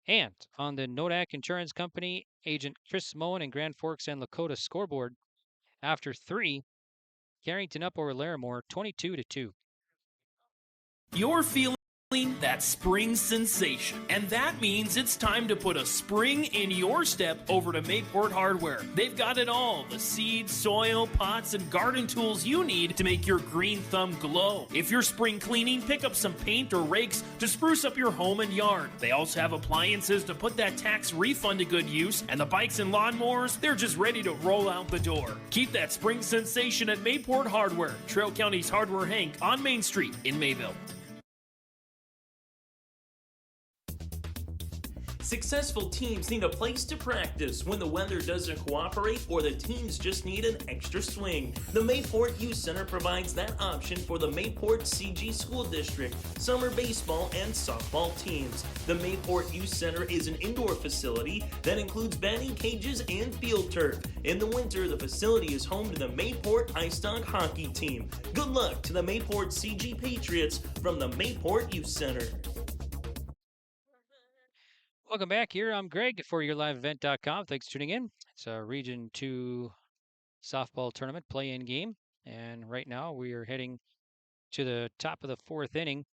And on the Nodak Insurance Company, agent Chris Moen and Grand Forks and Lakota scoreboard, after 3, Carrington up over Larimore, 22-2. You're feeling that spring sensation, and that means it's time to put a spring in your step over to Mayport Hardware. They've got it all: the seeds, soil, pots, and garden tools you need to make your green thumb glow. If you're spring cleaning, pick up some paint or rakes to spruce up your home and yard. They also have appliances to put that tax refund to good use, and the bikes and lawnmowers, they're just ready to roll out the door. Keep that spring sensation at Mayport Hardware, Trail County's Hardware Hank on Main Street in Mayville. Successful teams need a place to practice when the weather doesn't cooperate or the teams just need an extra swing. The Mayport Youth Center provides that option for the Mayport CG School District, summer baseball and softball teams. The Mayport Youth Center is an indoor facility that includes batting cages and field turf. In the winter, the facility is home to the Mayport Ice Dog hockey team. Good luck to the Mayport CG Patriots from the Mayport Youth Center. Welcome back here. I'm Greg for YourLiveEvent.com. Thanks for tuning in. It's a Region 2 softball tournament play-in game. And right now we are heading to the top of the 4th inning.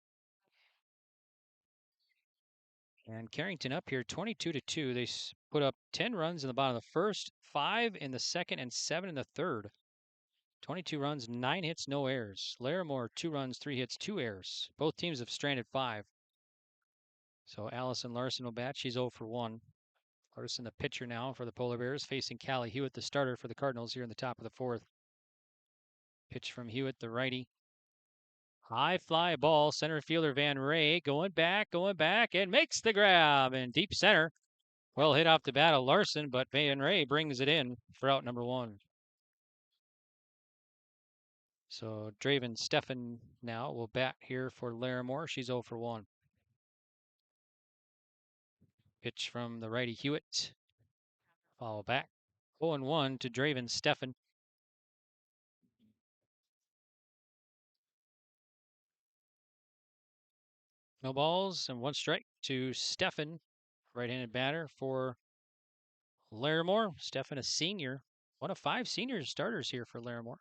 And Carrington up here 22-2. They put up 10 runs in the bottom of the first, 5 in the second, and 7 in the third. 22 runs, 9 hits, no errors. Larimore, 2 runs, 3 hits, 2 errors. Both teams have stranded 5. So Allison Larson will bat. She's 0 for 1. Larson, the pitcher now for the Polar Bears, facing Callie Hewitt, the starter for the Cardinals here in the top of the 4th. Pitch from Hewitt, the righty. High fly ball. Center fielder Van Ray going back, and makes the grab in deep center. Well hit off the bat of Larson, but Van Ray brings it in for out number 1. So Draven Steffen now will bat here for Larimore. She's 0 for 1. Pitch from the righty Hewitt. Follow back. 0-1 to Draven Steffen. No balls and 1 strike to Steffen, right-handed batter for Larimore. Steffen, a senior. 1 of 5 senior starters here for Larimore.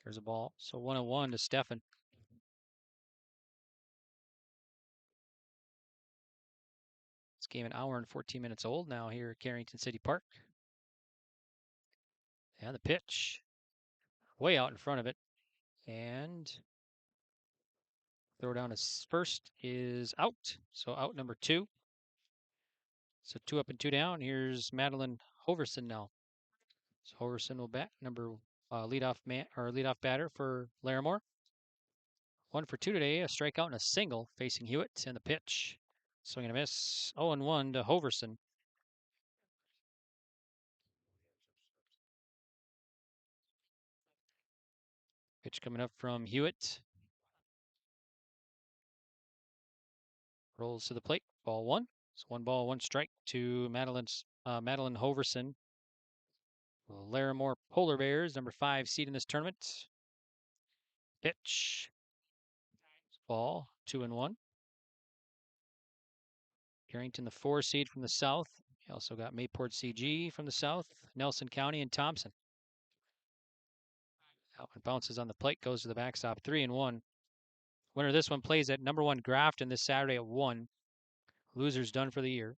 There's a ball. So 1-1 to Steffen. This game an hour and 14 minutes old now here at Carrington City Park. And the pitch way out in front of it. And throw down as first is out. So out number 2. So 2 up and 2 down. Here's Madeline Hoverson now. So Hoverson will bat leadoff batter for Larimore. 1 for 2 today, a strikeout and a single facing Hewitt, and the pitch. Swing and a miss. 0-1 to Hoverson. Pitch coming up from Hewitt. Rolls to the plate. Ball 1. It's 1 ball, 1 strike to Madeline Hoverson. Larimore Polar Bears, number 5 seed in this tournament. Pitch. Ball 2-1. Carrington, the 4 seed from the south. You also got Mayport CG from the south, Nelson County, and Thompson. That one bounces on the plate, goes to the backstop, 3-1. Winner of this one plays at number 1 Grafton this Saturday at 1. Loser's done for the year.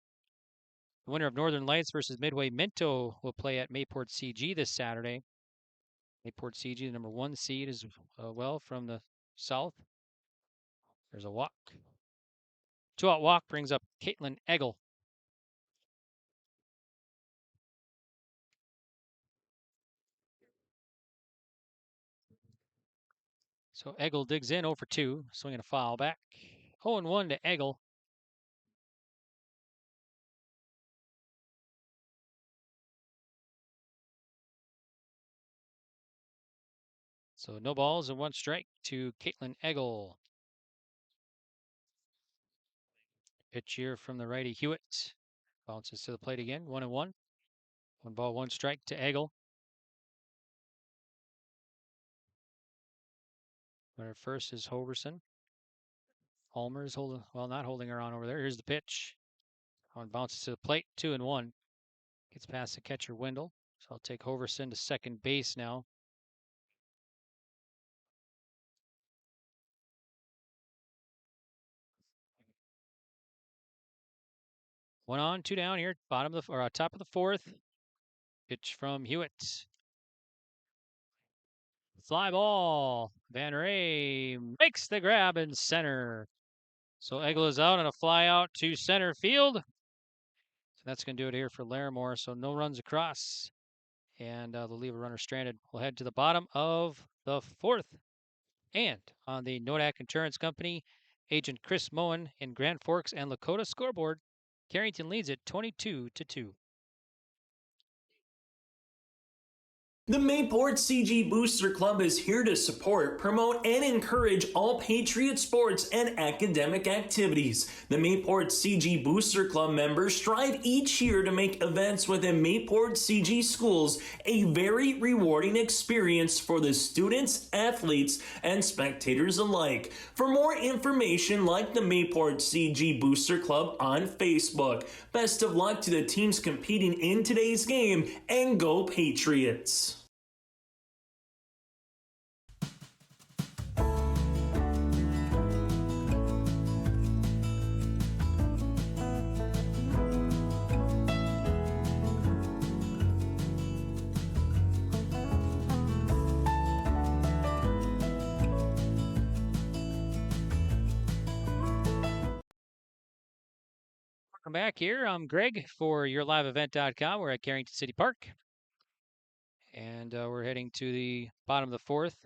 The winner of Northern Lights versus Midway Minto will play at Mayport CG this Saturday. Mayport CG, the number 1 seed, is well from the south. There's a walk. 2-out walk brings up Caitlin Eggle. So Eggle digs in 0 for 2, swinging a foul back. 0-1 to Eggle. So no balls and 1 strike to Caitlin Eggle. Pitch here from the righty Hewitt. Bounces to the plate again, 1-1. 1 ball, 1 strike to Eggle. Runner first is Hoverson. Halmer's holding, well, not holding her on over there. Here's the pitch. One bounces to the plate, 2-1. Gets past the catcher Wendell. So I'll take Hoverson to second base now. One on, 2 down here, bottom of the or top of the 4th. Pitch from Hewitt. Fly ball. Van Ray makes the grab in center. So Eggle is out on a fly out to center field. So that's going to do it here for Larimore. So no runs across. And they'll leave a runner stranded. We'll head to the bottom of the 4th. And on the Nodak Insurance Company, agent Chris Moen in Grand Forks and Lakota scoreboard, Carrington leads it 22-2. The Mayport CG Booster Club is here to support, promote, and encourage all Patriot sports and academic activities. The Mayport CG Booster Club members strive each year to make events within Mayport CG schools a very rewarding experience for the students, athletes, and spectators alike. For more information, like the Mayport CG Booster Club on Facebook. Best of luck to the teams competing in today's game, and go Patriots! Welcome back here. I'm Greg for YourLiveEvent.com. We're at Carrington City Park. And we're heading to the bottom of the 4th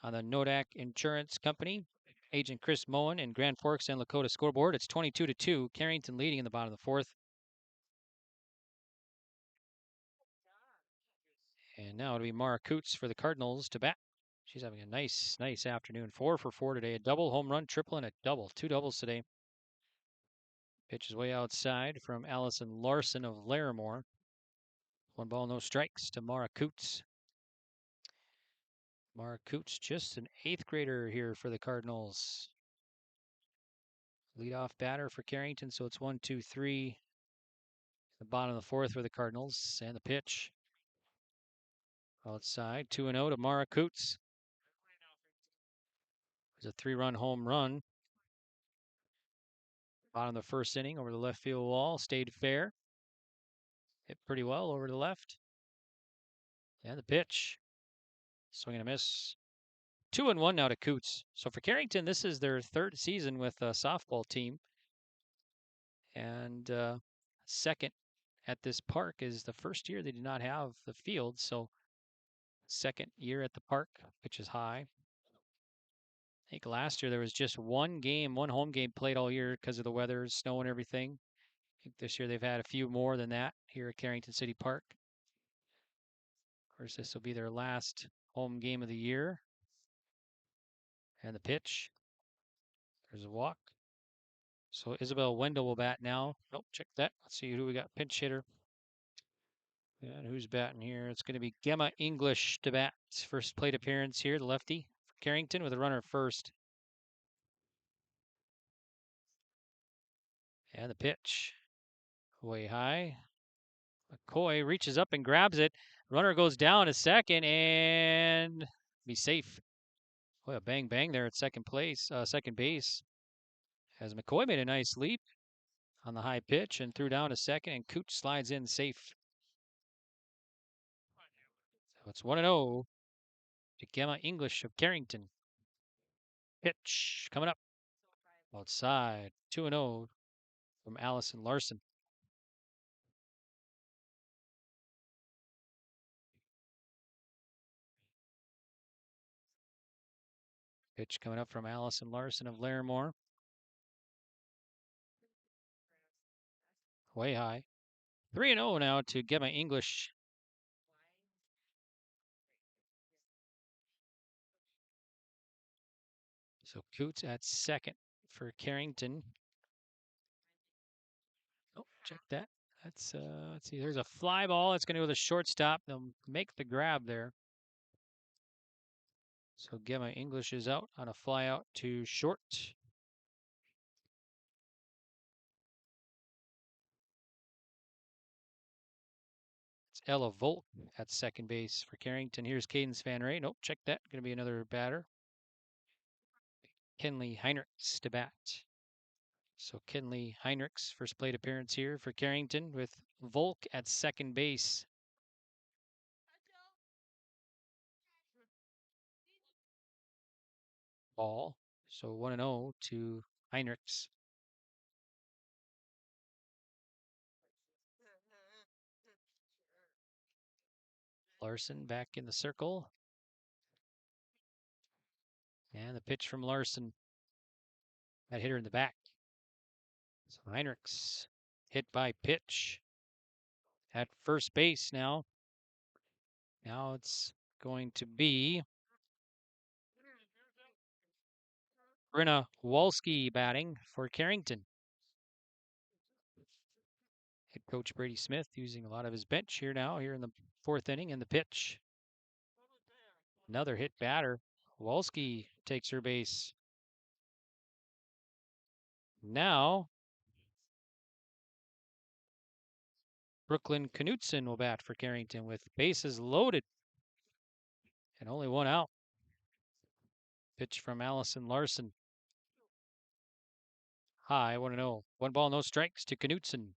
on the Nodak Insurance Company. Agent Chris Moen in Grand Forks and Lakota scoreboard. It's 22-2. Carrington leading in the bottom of the 4th. And now it'll be Mara Coots for the Cardinals to bat. She's having a nice afternoon. 4 for 4 today. A double, home run, triple, and a double. 2 doubles today. Pitch is way outside from Allison Larson of Larimore. 1 ball, no strikes to Mara Coots. Mara Coots, just an 8th grader here for the Cardinals. Leadoff batter for Carrington, so it's 1-2-3. The bottom of the 4th for the Cardinals. And the pitch outside, 2-0 to Mara Coots. There's a 3-run home run. Bottom of the 1st inning over the left field wall. Stayed fair. Hit pretty well over to the left. And the pitch. Swing and a miss. 2-1 now to Coots. So for Carrington, this is their 3rd season with a softball team. And 2nd at this park is the 1st year they did not have the field. So 2nd year at the park, pitch is high. I think last year there was just 1 home game played all year because of the weather, snow and everything. I think this year they've had a few more than that here at Carrington City Park. Of course, this will be their last home game of the year. And the pitch. There's a walk. So Isabel Wendell will bat now. Nope, check that. Let's see who we got. Pinch hitter. And who's batting here? It's going to be Gemma English to bat. First plate appearance here, the lefty for Carrington with a runner first. And the pitch. Way high. McCoy reaches up and grabs it. Runner goes down a second, and be safe. Boy, a bang bang there at second base. As McCoy made a nice leap on the high pitch and threw down to second, and Cooch slides in safe. So it's 1-0 to Gemma English of Carrington. Pitch coming up. Outside. 2-0 from Allison Larson. Pitch coming up from Allison Larson of Larimore. Way high. 3-0 now to Gemma English. So Coots at second for Carrington. Oh, check that. That's let's see. There's a fly ball. It's going to go to the shortstop. They'll make the grab there. So Gemma English is out on a fly out to short. It's Ella Volk at second base for Carrington. Here's Cadence Van Ray. Nope, check that. Going to be another batter. Kenley Heinrichs to bat. So Kenley Heinrichs, first plate appearance here for Carrington with Volk at second base. Ball. So 1-0 to Heinrichs. Larson back in the circle. And the pitch from Larson. That hit her in the back. So Heinrichs hit by pitch at first base now. Now it's going to be Brenna Walski batting for Carrington. Head coach Brady Smith using a lot of his bench here now, here in the fourth inning, and the pitch. Another hit batter. Walski takes her base. Now, Brooklyn Knutson will bat for Carrington with bases loaded and only one out. Pitch from Allison Larson. High, 1-0. 1 ball, no strikes to Knutson.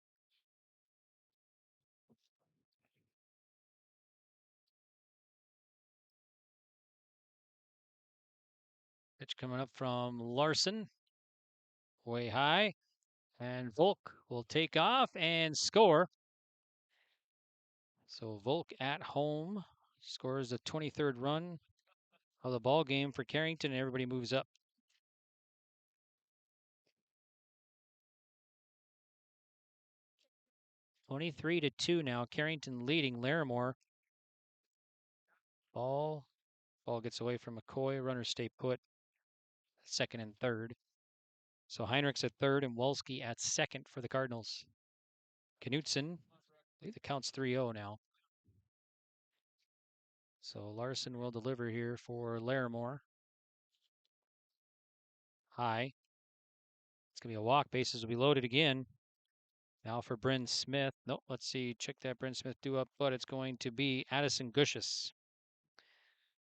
Pitch coming up from Larson. Way high. And Volk will take off and score. So Volk at home scores the 23rd run of the ball game for Carrington, and everybody moves up. (23-2) now. Carrington leading Larimore. Ball gets away from McCoy. Runners stay put. Second and third. So Heinrichs at third and Walski at second for the Cardinals. Knutson, I believe the count's 3-0 now. So Larson will deliver here for Larimore. High. It's going to be a walk. Bases will be loaded again. Now for Bryn Smith. Nope, let's see. Check that Bryn Smith due up, but it's going to be Addison Gushis.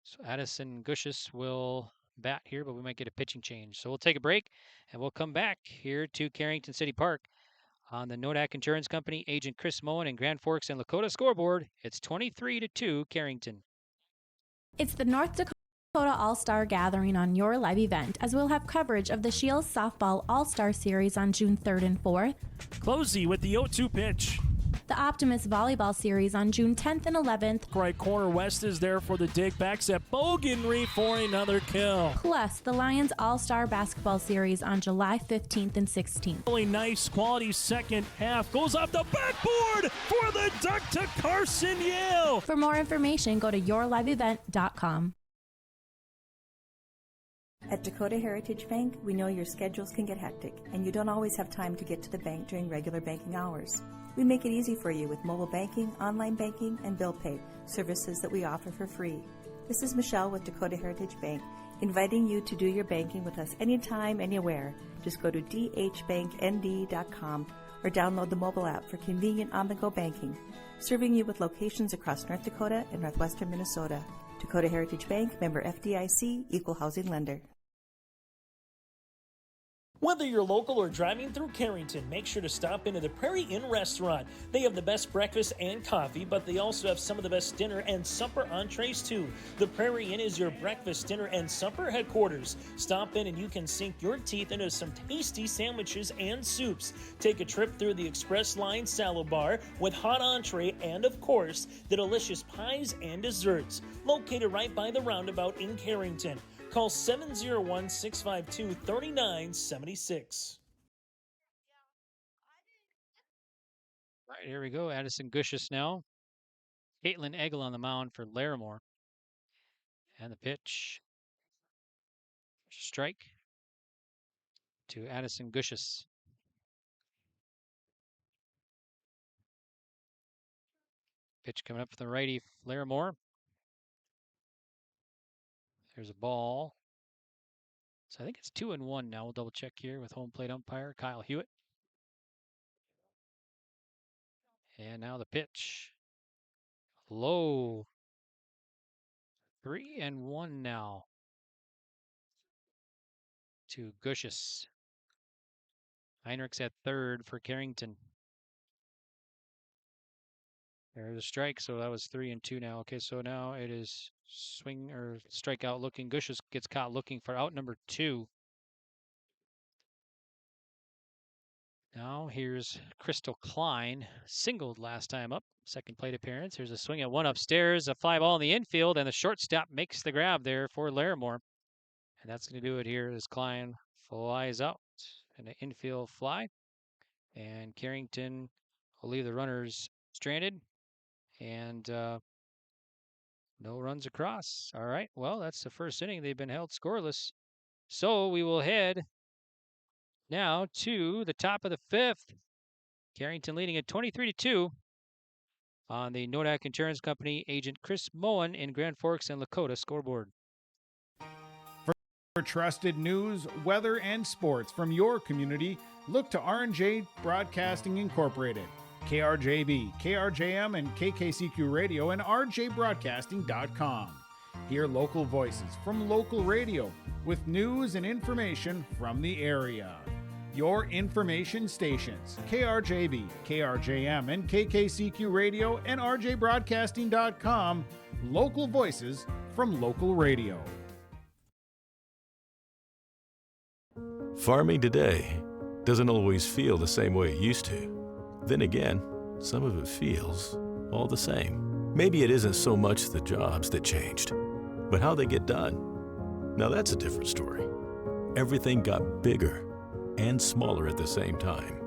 So Addison Gushis will bat here, but we might get a pitching change. So we'll take a break, and we'll come back here to Carrington City Park on the Nodak Insurance Company, Agent Chris Moen, and Grand Forks and Lakota scoreboard. It's 23-2 Carrington. It's the North Dakota All-Star Gathering on your live event, as we'll have coverage of the Shields Softball All-Star Series on June 3rd and 4th. Closey with the 0-2 pitch. The Optimist Volleyball Series on June 10th and 11th. Right corner West is there for the dig. Backs at Boganry for another kill. Plus, the Lions All-Star Basketball Series on July 15th and 16th. Really nice quality second half. Goes off the backboard for the duck to Carson Yale. For more information, go to yourliveevent.com. At Dakota Heritage Bank, we know your schedules can get hectic, and you don't always have time to get to the bank during regular banking hours. We make it easy for you with mobile banking, online banking, and bill pay, services that we offer for free. This is Michelle with Dakota Heritage Bank, inviting you to do your banking with us anytime, anywhere. Just go to dhbanknd.com or download the mobile app for convenient on-the-go banking, serving you with locations across North Dakota and northwestern Minnesota. Dakota Heritage Bank, member FDIC, equal housing lender. Whether you're local or driving through Carrington, make sure to stop into the Prairie Inn restaurant. They have the best breakfast and coffee, but they also have some of the best dinner and supper entrees too. The Prairie Inn is your breakfast, dinner, and supper headquarters. Stop in and you can sink your teeth into some tasty sandwiches and soups. Take a trip through the Express Line salad bar with hot entree and, of course, the delicious pies and desserts. Located right by the roundabout in Carrington. Call 701-652-3976. All right, here we go. Addison Gushis now. Caitlin Eggle on the mound for Larimore. And the pitch. Strike to Addison Gushis. Pitch coming up for the righty, Larimore. There's a ball. So I think it's 2-1 now. We'll double check here with home plate umpire Kyle Hewitt. And now the pitch. Low. 3-1 now to Gushis. Heinrichs at third for Carrington. There's a strike, so that was 3-2 now. Okay, so now it is swing or strikeout looking. Gushis gets caught looking for out number 2. Now here's Crystal Klein, singled last time up, second plate appearance. Here's a swing at one upstairs, a fly ball in the infield, and the shortstop makes the grab there for Larimore. And that's going to do it here as Klein flies out in an infield fly. And Carrington will leave the runners stranded. And no runs across. All right, well, that's the first inning. They've been held scoreless. So we will head now to the top of the 5th. Carrington leading at 23-2 on the Nodak Insurance Company agent Chris Moen in Grand Forks and Lakota scoreboard. For trusted news, weather, and sports from your community, look to R&J Broadcasting Incorporated, KRJB, KRJM, and KKCQ Radio, and rjbroadcasting.com. Hear local voices from local radio with news and information from the area. Your information stations, KRJB, KRJM, and KKCQ Radio, and rjbroadcasting.com. Local voices from local radio. Farming today doesn't always feel the same way it used to. Then again, some of it feels all the same. Maybe it isn't so much the jobs that changed, but how they get done. Now that's a different story. Everything got bigger and smaller at the same time.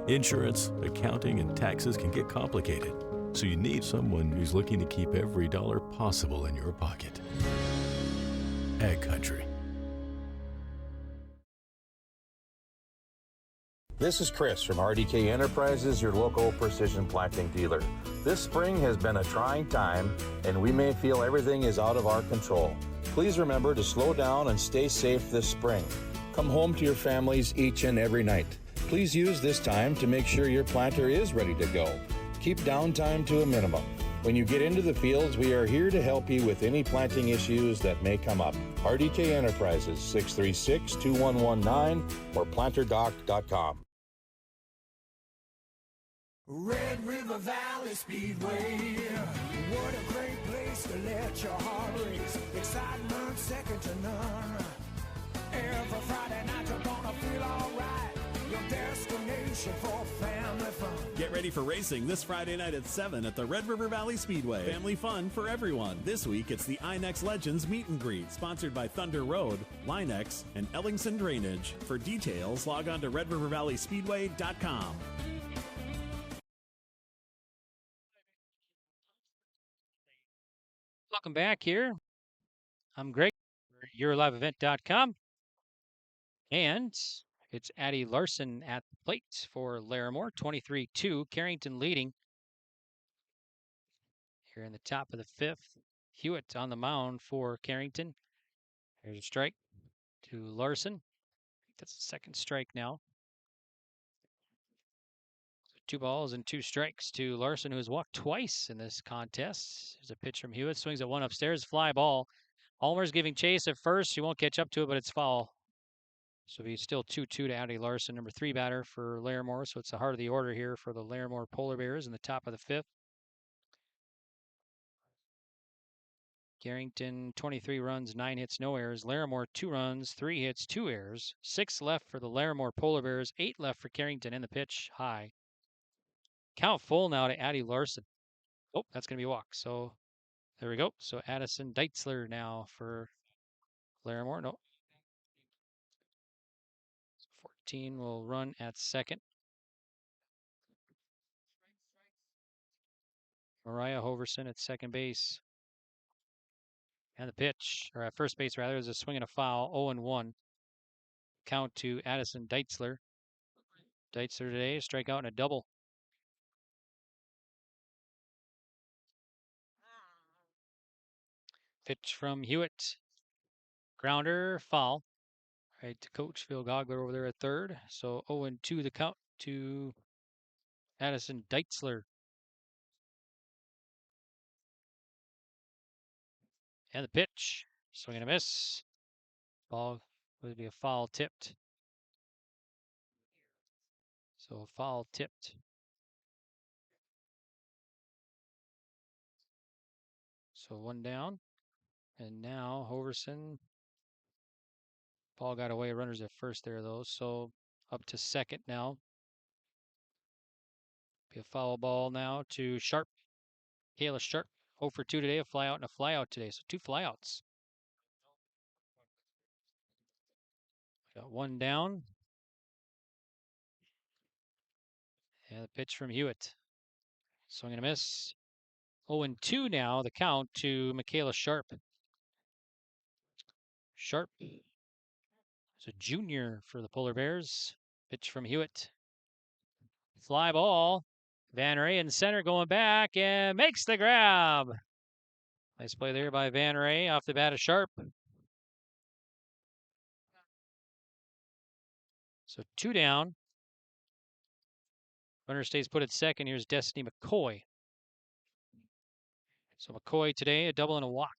Insurance, accounting, and taxes can get complicated, so you need someone who's looking to keep every dollar possible in your pocket. Ag Country. This is Chris from RDK Enterprises, your local precision planting dealer. This spring has been a trying time, and we may feel everything is out of our control. Please remember to slow down and stay safe this spring. Come home to your families each and every night. Please use this time to make sure your planter is ready to go. Keep downtime to a minimum. When you get into the fields, we are here to help you with any planting issues that may come up. RDK Enterprises, 636-2119 or planterdoc.com. Red River Valley Speedway. What a great place to let your heart race. Excitement second to none. Every Friday night you're gonna feel alright. Your destination for family fun. Get ready for racing this Friday night at 7 at the Red River Valley Speedway. Family fun for everyone. This week it's the INEX Legends Meet and Greet, sponsored by Thunder Road, Linex, and Ellingson Drainage. For details, log on to redrivervalleyspeedway.com. Welcome back here. I'm Greg, YourLiveEvent.com. And it's Addie Larson at the plate for Larimore, 23-2. Carrington leading here in the top of the 5th. Hewitt on the mound for Carrington. Here's a strike to Larson. I think that's the second strike now. 2 balls and 2 strikes to Larson, who has walked twice in this contest. There's a pitch from Hewitt. Swings at one upstairs. Fly ball. Allmer's giving chase at first. He won't catch up to it, but it's foul. So he's still 2-2 to Addie Larson, number 3 batter for Larimore. So it's the heart of the order here for the Larimore Polar Bears in the top of the 5th. Carrington, 23 runs, 9 hits, no errors. Larimore, 2 runs, 3 hits, 2 errors. 6 left for the Larimore Polar Bears, 8 left for Carrington, and the pitch high. Count full now to Addie Larson. Oh, that's going to be a walk. So there we go. So Addison Deitzler now for Larimore. No. 14 will run at second. Mariah Hoverson at second base. And the pitch, or at first base rather, is a swing and a foul, 0-1. Count to Addison Deitzler. Deitzler today, strikeout and a double. Pitch from Hewitt. Grounder, foul. Right to coach Phil Gogler over there at third. So 0-2 the count to Addison Deitzler. And the pitch, swing and a miss. Ball would be a foul tipped. So a foul tipped. So 1 down. And now Hoverson. Ball got away. Runners at first there, though. So up to second now. Be a foul ball now to Sharp. Kayla Sharp. 0 for 2 today. A fly out and a fly out today. So 2 flyouts. Got 1 down. And the pitch from Hewitt. Swing and a miss. 0-2 now, the count to Michaela Sharp. Sharp is a junior for the Polar Bears. Pitch from Hewitt. Fly ball. Van Ray in center going back and makes the grab. Nice play there by Van Ray off the bat of Sharp. So 2 down. Runner stays put at second. Here's Destiny McCoy. So McCoy today, a double and a walk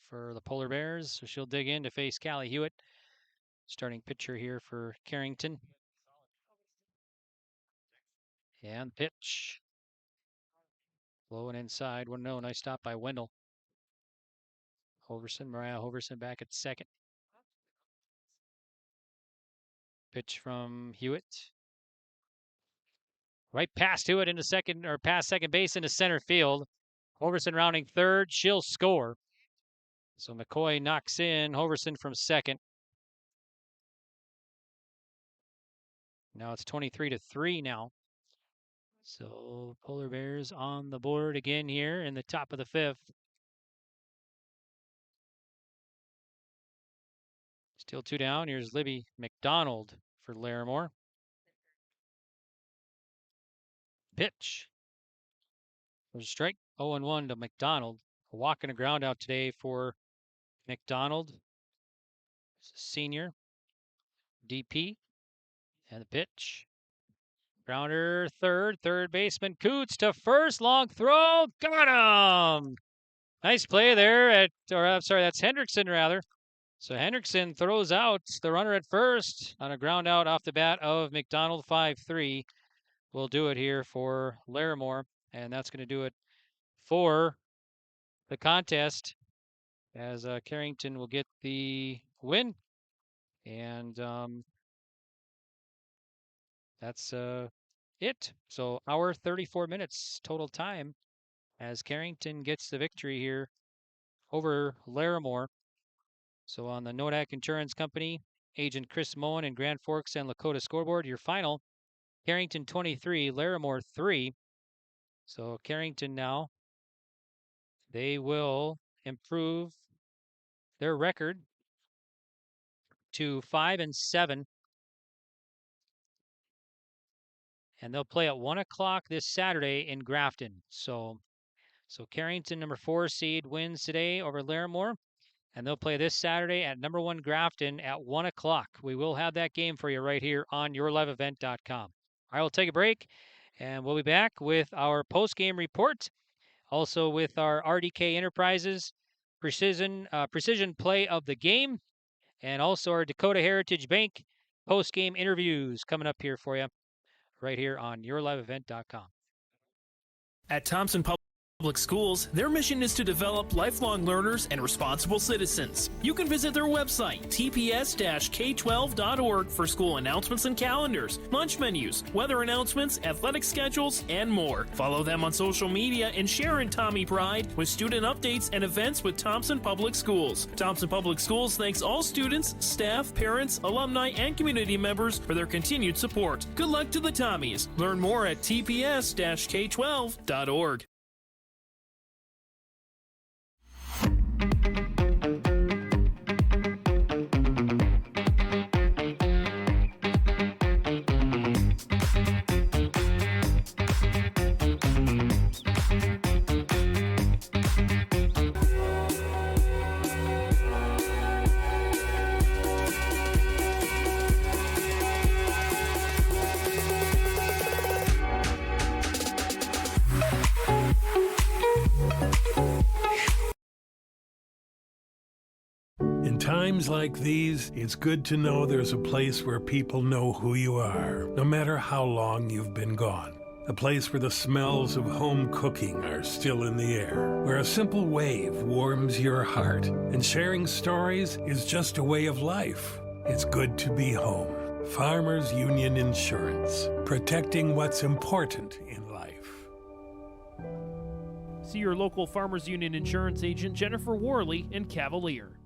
for the Polar Bears. So she'll dig in to face Callie Hewitt. Starting pitcher here for Carrington. And pitch. Low and inside. 1-0. Nice stop by Wendell. Hoverson, Mariah Hoverson back at second. Pitch from Hewitt. Right past Hewitt into second, or past second base into center field. Hoverson rounding third. She'll score. So McCoy knocks in Hoverson from second. Now it's 23-3 now. So Polar Bears on the board again here in the top of the 5th. Still 2 down. Here's Libby McDonald for Larimore. Pitch. There's a strike. 0-1 to McDonald. A walk and a ground out today for McDonald. Senior. DP. And the pitch. Grounder third. Third baseman Coots to first. Long throw. Got him. Nice play there that's Hendrickson rather. So Hendrickson throws out the runner at first on a ground out off the bat of McDonald. 5-3 will do it here for Larimore. And that's going to do it for the contest as Carrington will get the win. And that's it. So hour 34 minutes total time as Carrington gets the victory here over Larimore. So on the Nodak Insurance Company, Agent Chris Moen and Grand Forks and Lakota scoreboard, your final, Carrington 23, Larimore 3. So Carrington now, they will improve their record to 5-7. And they'll play at 1 o'clock this Saturday in Grafton. So Carrington, number 4 seed, wins today over Larimore. And they'll play this Saturday at number 1 Grafton at 1 o'clock. We will have that game for you right here on yourliveevent.com. I will take a break. And we'll be back with our post-game report, also with our RDK Enterprises precision play of the game, and also our Dakota Heritage Bank post-game interviews coming up here for you right here on yourliveevent.com. At Thompson Public Schools, their mission is to develop lifelong learners and responsible citizens. You can visit their website, tps-k12.org, for school announcements and calendars, lunch menus, weather announcements, athletic schedules, and more. Follow them on social media and share in Tommy Pride with student updates and events with Thompson Public Schools. Thompson Public Schools thanks all students, staff, parents, alumni, and community members for their continued support. Good luck to the Tommies. Learn more at tps-k12.org. In times like these, it's good to know there's a place where people know who you are, no matter how long you've been gone. A place where the smells of home cooking are still in the air, where a simple wave warms your heart, and sharing stories is just a way of life. It's good to be home. Farmers Union Insurance, protecting what's important in life. See your local Farmers Union Insurance agent, Jennifer Worley, in Cavalier.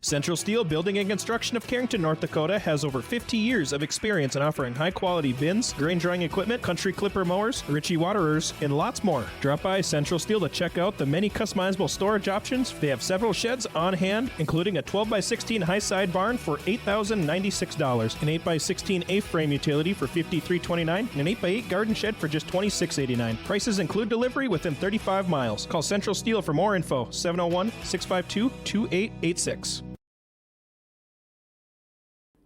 Central Steel Building and Construction of Carrington, North Dakota has over 50 years of experience in offering high-quality bins, grain drying equipment, country clipper mowers, Ritchie waterers, and lots more. Drop by Central Steel to check out the many customizable storage options. They have several sheds on hand, including a 12x16 high-side barn for $8,096, an 8x16 A-frame utility for $53.29, and an 8x8 garden shed for just $26.89. Prices include delivery within 35 miles. Call Central Steel for more info, 701-652-2886.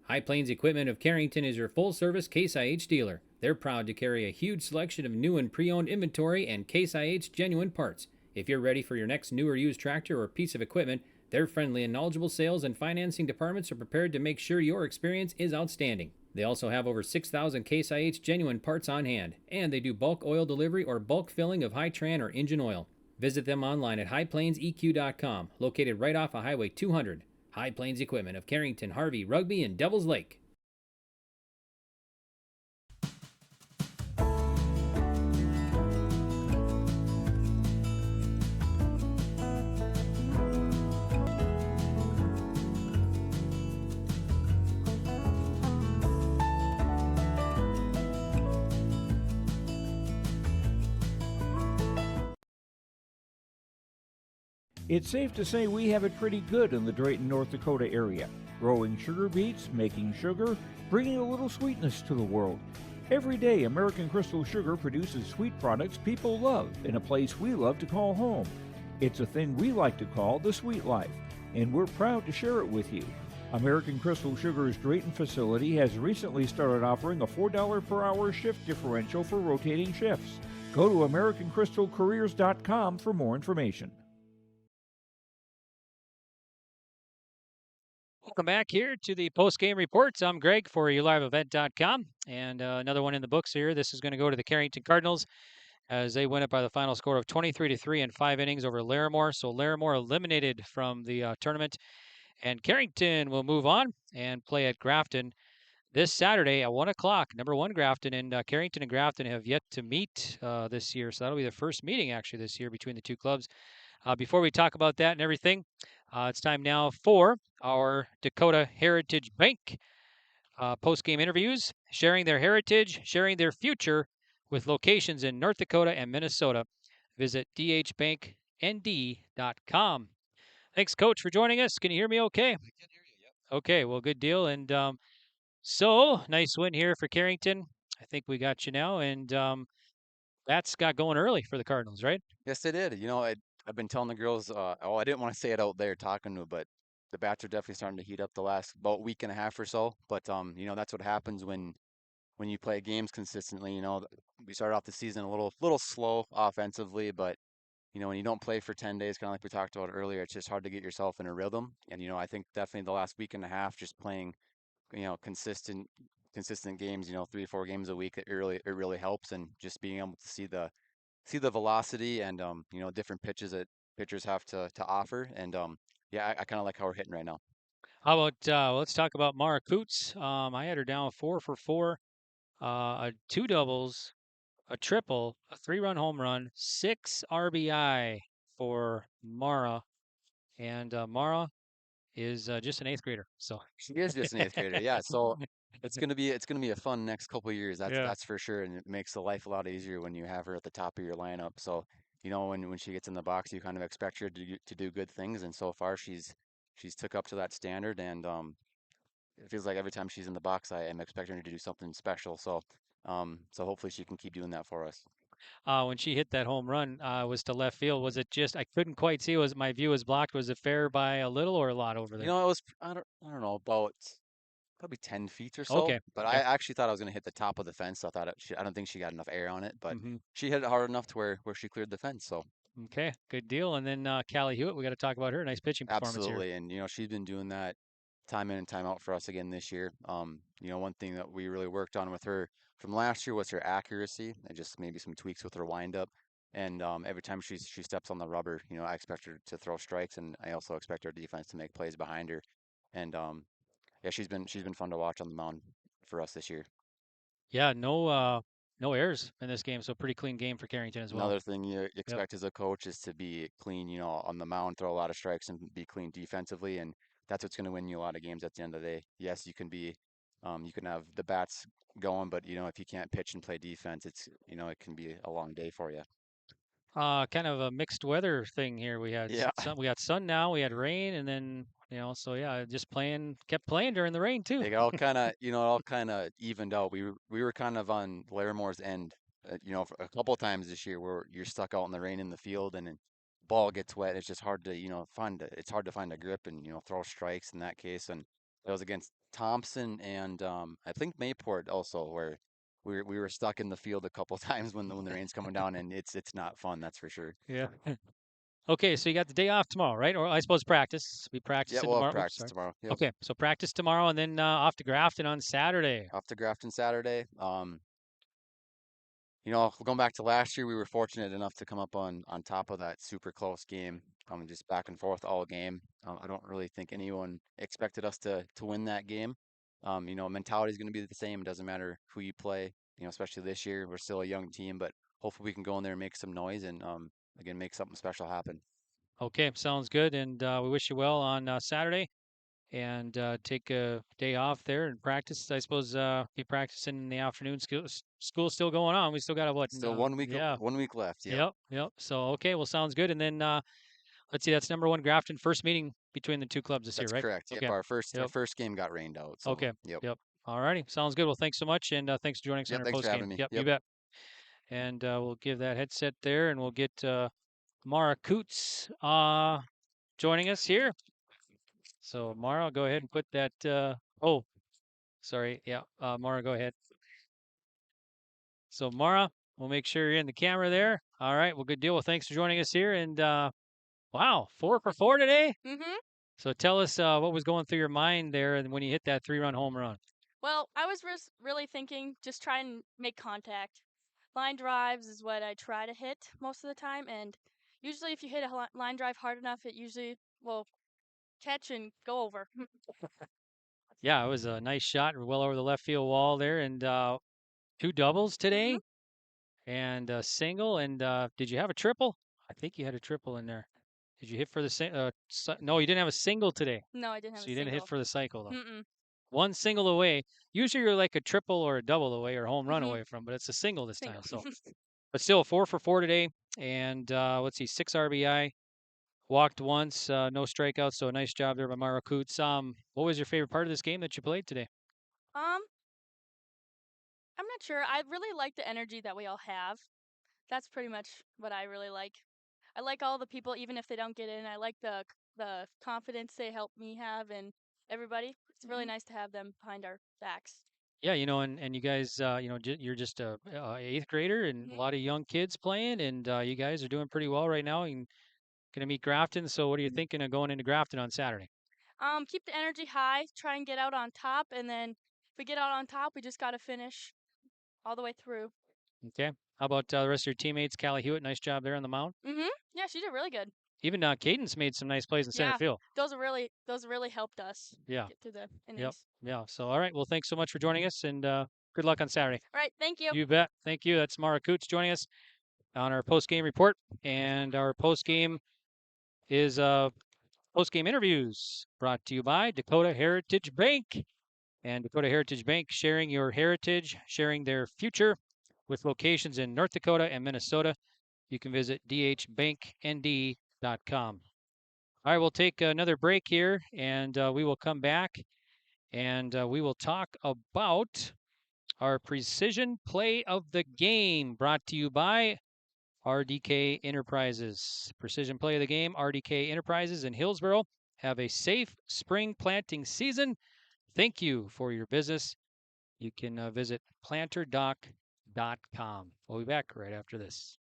High Plains Equipment of Carrington is your full-service Case IH dealer. They're proud to carry a huge selection of new and pre-owned inventory and Case IH genuine parts. If you're ready for your next new or used tractor or piece of equipment, their friendly and knowledgeable sales and financing departments are prepared to make sure your experience is outstanding. They also have over 6,000 Case IH genuine parts on hand, and they do bulk oil delivery or bulk filling of Hi-Tran or engine oil. Visit them online at highplainseq.com, located right off of Highway 200. High Plains Equipment of Carrington, Harvey, Rugby, and Devils Lake. It's safe to say we have it pretty good in the Drayton, North Dakota area. Growing sugar beets, making sugar, bringing a little sweetness to the world. Every day, American Crystal Sugar produces sweet products people love in a place we love to call home. It's a thing we like to call the sweet life, and we're proud to share it with you. American Crystal Sugar's Drayton facility has recently started offering a $4 per hour shift differential for rotating shifts. Go to AmericanCrystalCareers.com for more information. Welcome back here to the post-game reports. I'm Greg for YourLiveEvent.com, and another one in the books here. This is going to go to the Carrington Cardinals as they win it by the final score of 23-3 in 5 innings over Larimore. So Larimore eliminated from the tournament, and Carrington will move on and play at Grafton this Saturday at 1 o'clock. Number 1 Grafton, and Carrington and Grafton have yet to meet this year, so that'll be the first meeting actually this year between the two clubs. Before we talk about that and everything, it's time now for our Dakota Heritage Bank post-game interviews, sharing their heritage, sharing their future with locations in North Dakota and Minnesota. Visit dhbanknd.com. Thanks, Coach, for joining us. Can you hear me okay? I can hear you, yep. Okay, well, good deal. And so, nice win here for Carrington. I think we got you now. And that's got going early for the Cardinals, right? Yes, they did. You know, I've been telling the girls, I didn't want to say it out there talking to them, but the bats are definitely starting to heat up the last about week and a half or so. But, you know, that's what happens when when you play games consistently, we started off the season a little slow offensively, but when you don't play for 10 days, kind of like we talked about earlier, it's just hard to get yourself in a rhythm. And, I think definitely the last week and a half, just playing, consistent games, 3 or 4 games a week, it really helps. And just being able to see the velocity and, different pitches that pitchers have to offer. And, yeah, I kind of like how we're hitting right now. How about let's talk about Mara Coots. I had her down 4 for 4, 2 doubles, a triple, a 3-run home run, 6 RBI for Mara, and Mara is just an 8th grader. So she is just an 8th grader, yeah. So it's gonna be a fun next couple of years. That's yeah. that's for sure, and it makes the life a lot easier when you have her at the top of your lineup. So when she gets in the box, you kind of expect her to do good things, and so far she's took up to that standard, and it feels like every time she's in the box, I am expecting her to do something special. So hopefully she can keep doing that for us. When she hit that home run, was to left field. Was it just I couldn't quite see? Was my view was blocked? Was it fair by a little or a lot over there? It was I don't know about probably 10 feet or so, Okay. but I Okay. actually thought I was going to hit the top of the fence. So I don't think she got enough air on it, but hmm she hit it hard enough to where she cleared the fence. So Okay. Good deal. And then Callie Hewitt, we got to talk about her. Nice pitching performance here. absolutely, and she's been doing that time in and time out for us again this year. One thing that we really worked on with her from last year was her accuracy and just maybe some tweaks with her windup. And every time she steps on the rubber, I expect her to throw strikes, and I also expect our defense to make plays behind her. And yeah, she's been fun to watch on the mound for us this year. Yeah. No errors in this game, so pretty clean game for Carrington as well. Another thing you Yep. expect as a coach is to be clean, on the mound, throw a lot of strikes and be clean defensively, and that's what's going to win you a lot of games at the end of the day. Yes, you can have the bats going, but if you can't pitch and play defense, it can be a long day for you. Kind of a mixed weather thing here. We had Yeah, sun, we got sun now, we had rain, and then so yeah, just kept playing during the rain too. it all kind of evened out. We were kind of on Larimore's end, for a couple of times this year where you're stuck out in the rain in the field and then ball gets wet. It's just hard to it's hard to find a grip and throw strikes in that case. And that was against Thompson and I think Mayport also where we were stuck in the field a couple of times when the rain's coming down and it's not fun, that's for sure. Yeah. Okay, so you got the day off tomorrow, right? Or I suppose practice. Be Yeah, practicing we'll have tomorrow. Oops, practice sorry. tomorrow. Yep, Okay, so practice tomorrow, and then off to Grafton on Saturday. off to Grafton Saturday. Going back to last year, we were fortunate enough to come up on top of that super close game, just back and forth all game. I don't really think anyone expected us to win that game. Mentality is going to be the same. It doesn't matter who you play. Especially this year, we're still a young team, but hopefully we can go in there and make some noise and again make something special happen. Okay, sounds good, and we wish you well on Saturday, and take a day off there and practice. I suppose be practicing in the afternoon. School's still going on. We still got what? Still Yeah. 1 week left. Yep, Yep. So okay, well, sounds good. And then let's see, that's number one Grafton. First meeting between the two clubs this year, that's right? correct. Yep, Okay. our first our Yep. first game got rained out. So Okay. yep, Yep. All righty. Sounds good. Well, thanks so much, and thanks for joining us on yep. our Thanks for post game. having me. Yep, you Yep. bet. And we'll give that headset there, and we'll get Mara Coots joining us here. So Mara, go ahead and put that. Oh, sorry. Yeah, Mara, go ahead. So Mara, we'll make sure you're in the camera there. All right. Well, good deal. Well, thanks for joining us here. And wow, 4 for 4 today. Mm-hmm. So tell us what was going through your mind there and when you hit that 3-run home run. Well, I was really thinking just try and make contact. Line drives is what I try to hit most of the time, and usually if you hit a line drive hard enough, it usually will catch and go over. Yeah, it was a nice shot, well over the left field wall there, and 2 doubles today, Mhm. and a single. And did you have a triple? I think you had a triple in there. Did you hit for the no, you didn't have a single today. No, I didn't have So a you didn't hit single. for the cycle though. Mm-mm. One single away. Usually you're like a triple or a double away or a home run Mhm. away from, but it's a single this Single. time. So, but still 4 for 4 today, and let's see, 6 RBI. Walked once, no strikeouts, so a nice job there by Mara Coots. What was your favorite part of this game that you played today? Um, I'm not sure. I really like the energy that we all have. That's pretty much what I really like. I like all the people, even if they don't get in. I like the confidence they help me have and everybody. It's really nice to have them behind our backs. Yeah, and you guys, you're just a eighth grader and a lot of young kids playing, and you guys are doing pretty well right now. And going to meet Grafton. So, what are you thinking of going into Grafton on Saturday? Keep the energy high, try and get out on top, and then if we get out on top, we just got to finish all the way through. Okay. How about the rest of your teammates? Callie Hewitt, nice job there on the mound. Yeah, she did really good. Even Cadence made some nice plays in center Yeah, field. those really helped us. Yeah. Get through the innings. Yep. Yeah. So, all right. Well, thanks so much for joining us, and good luck on Saturday. All right. Thank you. You bet. Thank you. That's Mara Coots joining us on our post-game report, and our post-game is post-game interviews brought to you by Dakota Heritage Bank. And Dakota Heritage Bank, sharing your heritage, sharing their future, with locations in North Dakota and Minnesota. You can visit dhbanknd.com. All right, we'll take another break here, and we will come back, and we will talk about our precision play of the game, brought to you by RDK Enterprises. Precision play of the game, RDK Enterprises in Hillsboro. Have a safe spring planting season. Thank you for your business. You can visit planterdoc.com. We'll be back right after this.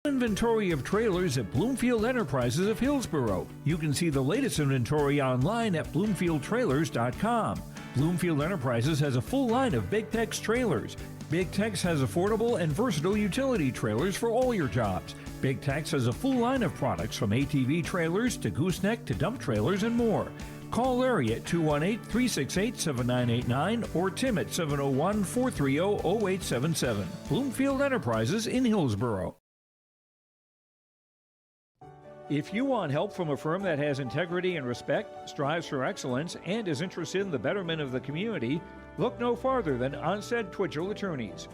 Inventory of trailers at Bloomfield Enterprises of Hillsboro. You can see the latest inventory online at bloomfieldtrailers.com. Bloomfield Enterprises has a full line of Big Tex trailers. Big Tex has affordable and versatile utility trailers for all your jobs. Big Tex has a full line of products from ATV trailers to gooseneck to dump trailers and more. Call Larry at 218-368-7989 or Tim at 701-430-0877. Bloomfield Enterprises in Hillsboro. If you want help from a firm that has integrity and respect, strives for excellence, and is interested in the betterment of the community, look no farther than Onstead Twitchell Attorneys.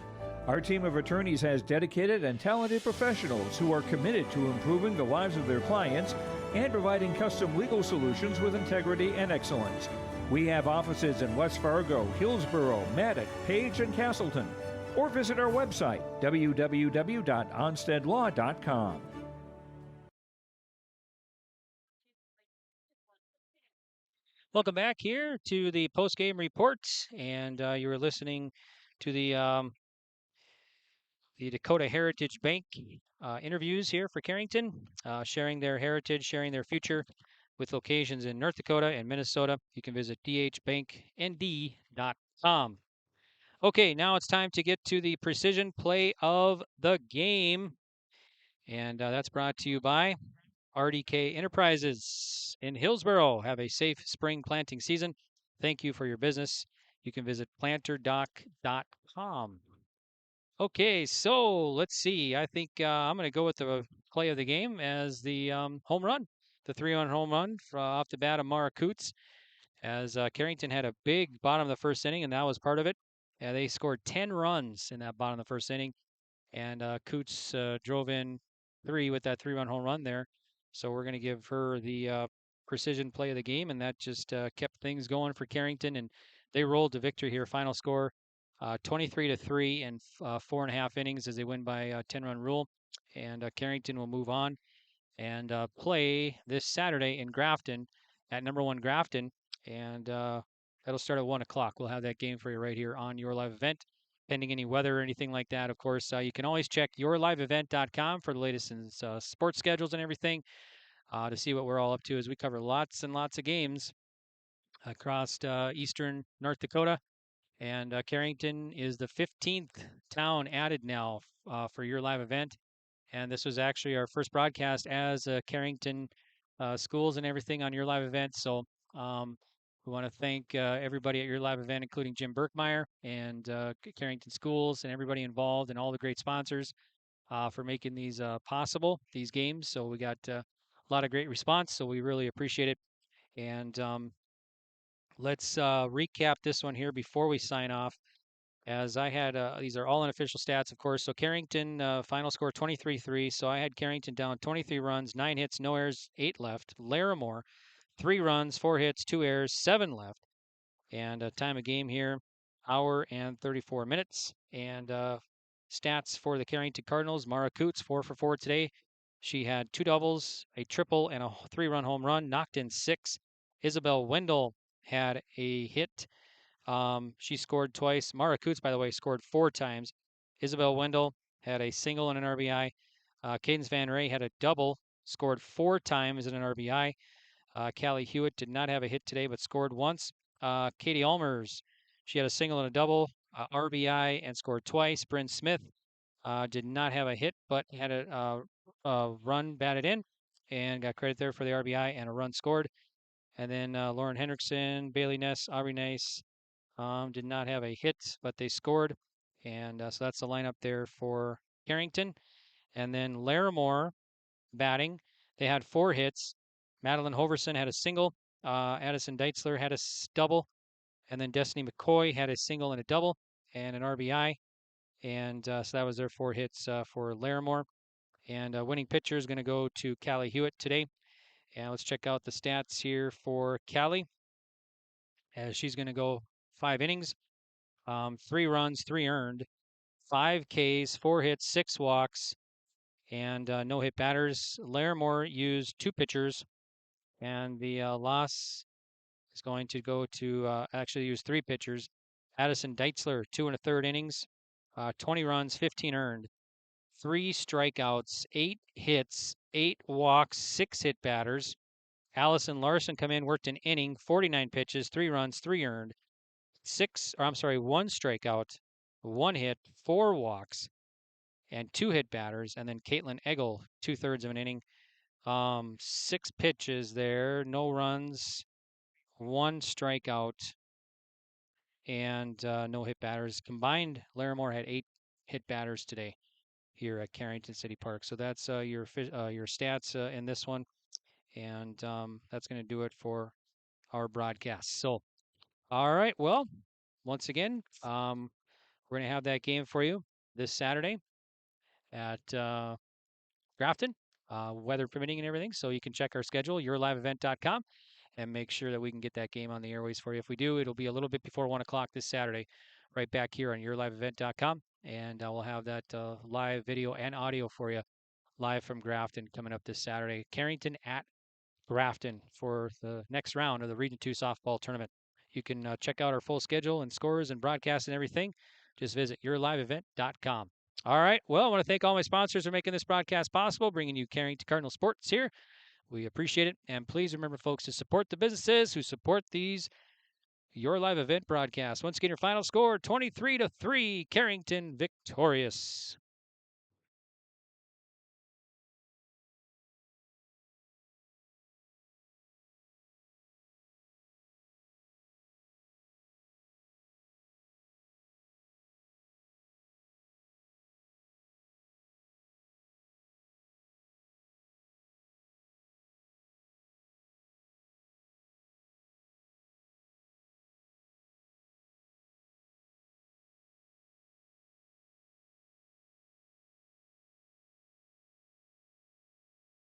Our team of attorneys has dedicated and talented professionals who are committed to improving the lives of their clients and providing custom legal solutions with integrity and excellence. We have offices in West Fargo, Hillsboro, Maddox, Page, and Castleton. Or visit our website, www.onsteadlaw.com. Welcome back here to the post-game report, and you were listening to the Dakota Heritage Bank interviews here for Carrington, sharing their heritage, sharing their future, with locations in North Dakota and Minnesota. You can visit dhbanknd.com. Okay, now it's time to get to the precision play of the game, and that's brought to you by RDK Enterprises in Hillsboro. Have a safe spring planting season. Thank you for your business. You can visit planterdoc.com. Okay, so let's see. I think I'm going to go with the play of the game as the home run, the 3-run home run off the bat of Mara Coots, as Carrington had a big bottom of the first inning, and that was part of it. They scored 10 runs in that bottom of the first inning, and Coots drove in 3 with that 3-run home run there. So we're going to give her the precision play of the game, and that just kept things going for Carrington, and they rolled to victory here. Final score 23-3 in 4.5 innings as they win by 10-run rule, and Carrington will move on and play this Saturday in Grafton at number 1 Grafton, and that'll start at 1 o'clock. We'll have that game for you right here on Your Live Event. Pending any weather or anything like that, of course, you can always check yourliveevent.com for the latest in sports schedules and everything to see what we're all up to, as we cover lots and lots of games across eastern North Dakota. And Carrington is the 15th town added now for Your Live Event. And this was actually our first broadcast as Carrington schools and everything on Your Live Event. So we want to thank everybody at Your Live Event, including Jim Berkmeyer and Carrington Schools and everybody involved and all the great sponsors for making these possible, these games. So we got a lot of great response, so we really appreciate it. And let's recap this one here before we sign off. As I had, these are all unofficial stats, of course. So Carrington, final score 23-3. So I had Carrington down 23 runs, 9 hits, no errors, 8 left. Larimore, 3 runs, 4 hits, 2 errors, 7 left. And time of game here, hour and 34 minutes. And stats for the Carrington Cardinals, Mara Coots, 4 for 4 today. She had 2 doubles, a triple, and a 3-run home run, knocked in 6. Isabel Wendell had a hit, She scored twice. Mara Coots, by the way, scored 4 times. Isabel Wendell had a single and an RBI. Cadence Van Ray had a double, scored 4 times and an RBI. Callie Hewitt did not have a hit today, but scored once. Katie Ulmers, she had a single and a double, RBI, and scored twice. Bryn Smith did not have a hit, but had a run batted in and got credit there for the RBI and a run scored. And then Lauren Hendrickson, Bailey Ness, Aubrey Nice did not have a hit, but they scored. And so that's the lineup there for Carrington. And then Larimore batting. They had 4 hits. Madeline Hoverson had a single. Addison Deitzler had a double. And then Destiny McCoy had a single and a double and an RBI. And so that was their 4 hits for Larimore. And winning pitcher is going to go to Callie Hewitt today. And let's check out the stats here for Callie. As she's going to go 5 innings, 3 runs, 3 earned, 5 Ks, 4 hits, 6 walks, and no hit batters. Larimore used 2 pitchers, and the loss is going to go to actually use 3 pitchers. Addison Deitzler, 2 1/3 innings, 20 runs, 15 earned, 3 strikeouts, 8 hits, 8 walks, 6 hit batters. Allison Larson come in, worked an inning, 49 pitches, 3 runs, 3 earned, 1 strikeout, 1 hit, 4 walks, and 2 hit batters. And then Caitlin Eggle, 2/3 of an inning, 6 pitches there, no runs, 1 strikeout, and no hit batters. Combined, Larimore had 8 hit batters today here at Carrington City Park. So that's your stats in this one. And that's going to do it for our broadcast. So, all right. Well, once again, we're going to have that game for you this Saturday at Grafton, weather permitting and everything. So you can check our schedule, yourliveevent.com, and make sure that we can get that game on the airways for you. If we do, it'll be a little bit before 1 o'clock this Saturday, right back here on yourliveevent.com. And we'll have that live video and audio for you live from Grafton coming up this Saturday. Carrington at Grafton for the next round of the Region 2 softball tournament. You can check out our full schedule and scores and broadcasts and everything. Just visit yourliveevent.com. All right. Well, I want to thank all my sponsors for making this broadcast possible, bringing you Carrington Cardinal Sports here. We appreciate it. And please remember, folks, to support the businesses who support these Your Live Event broadcasts. Once again, your final score, 23-3, Carrington victorious.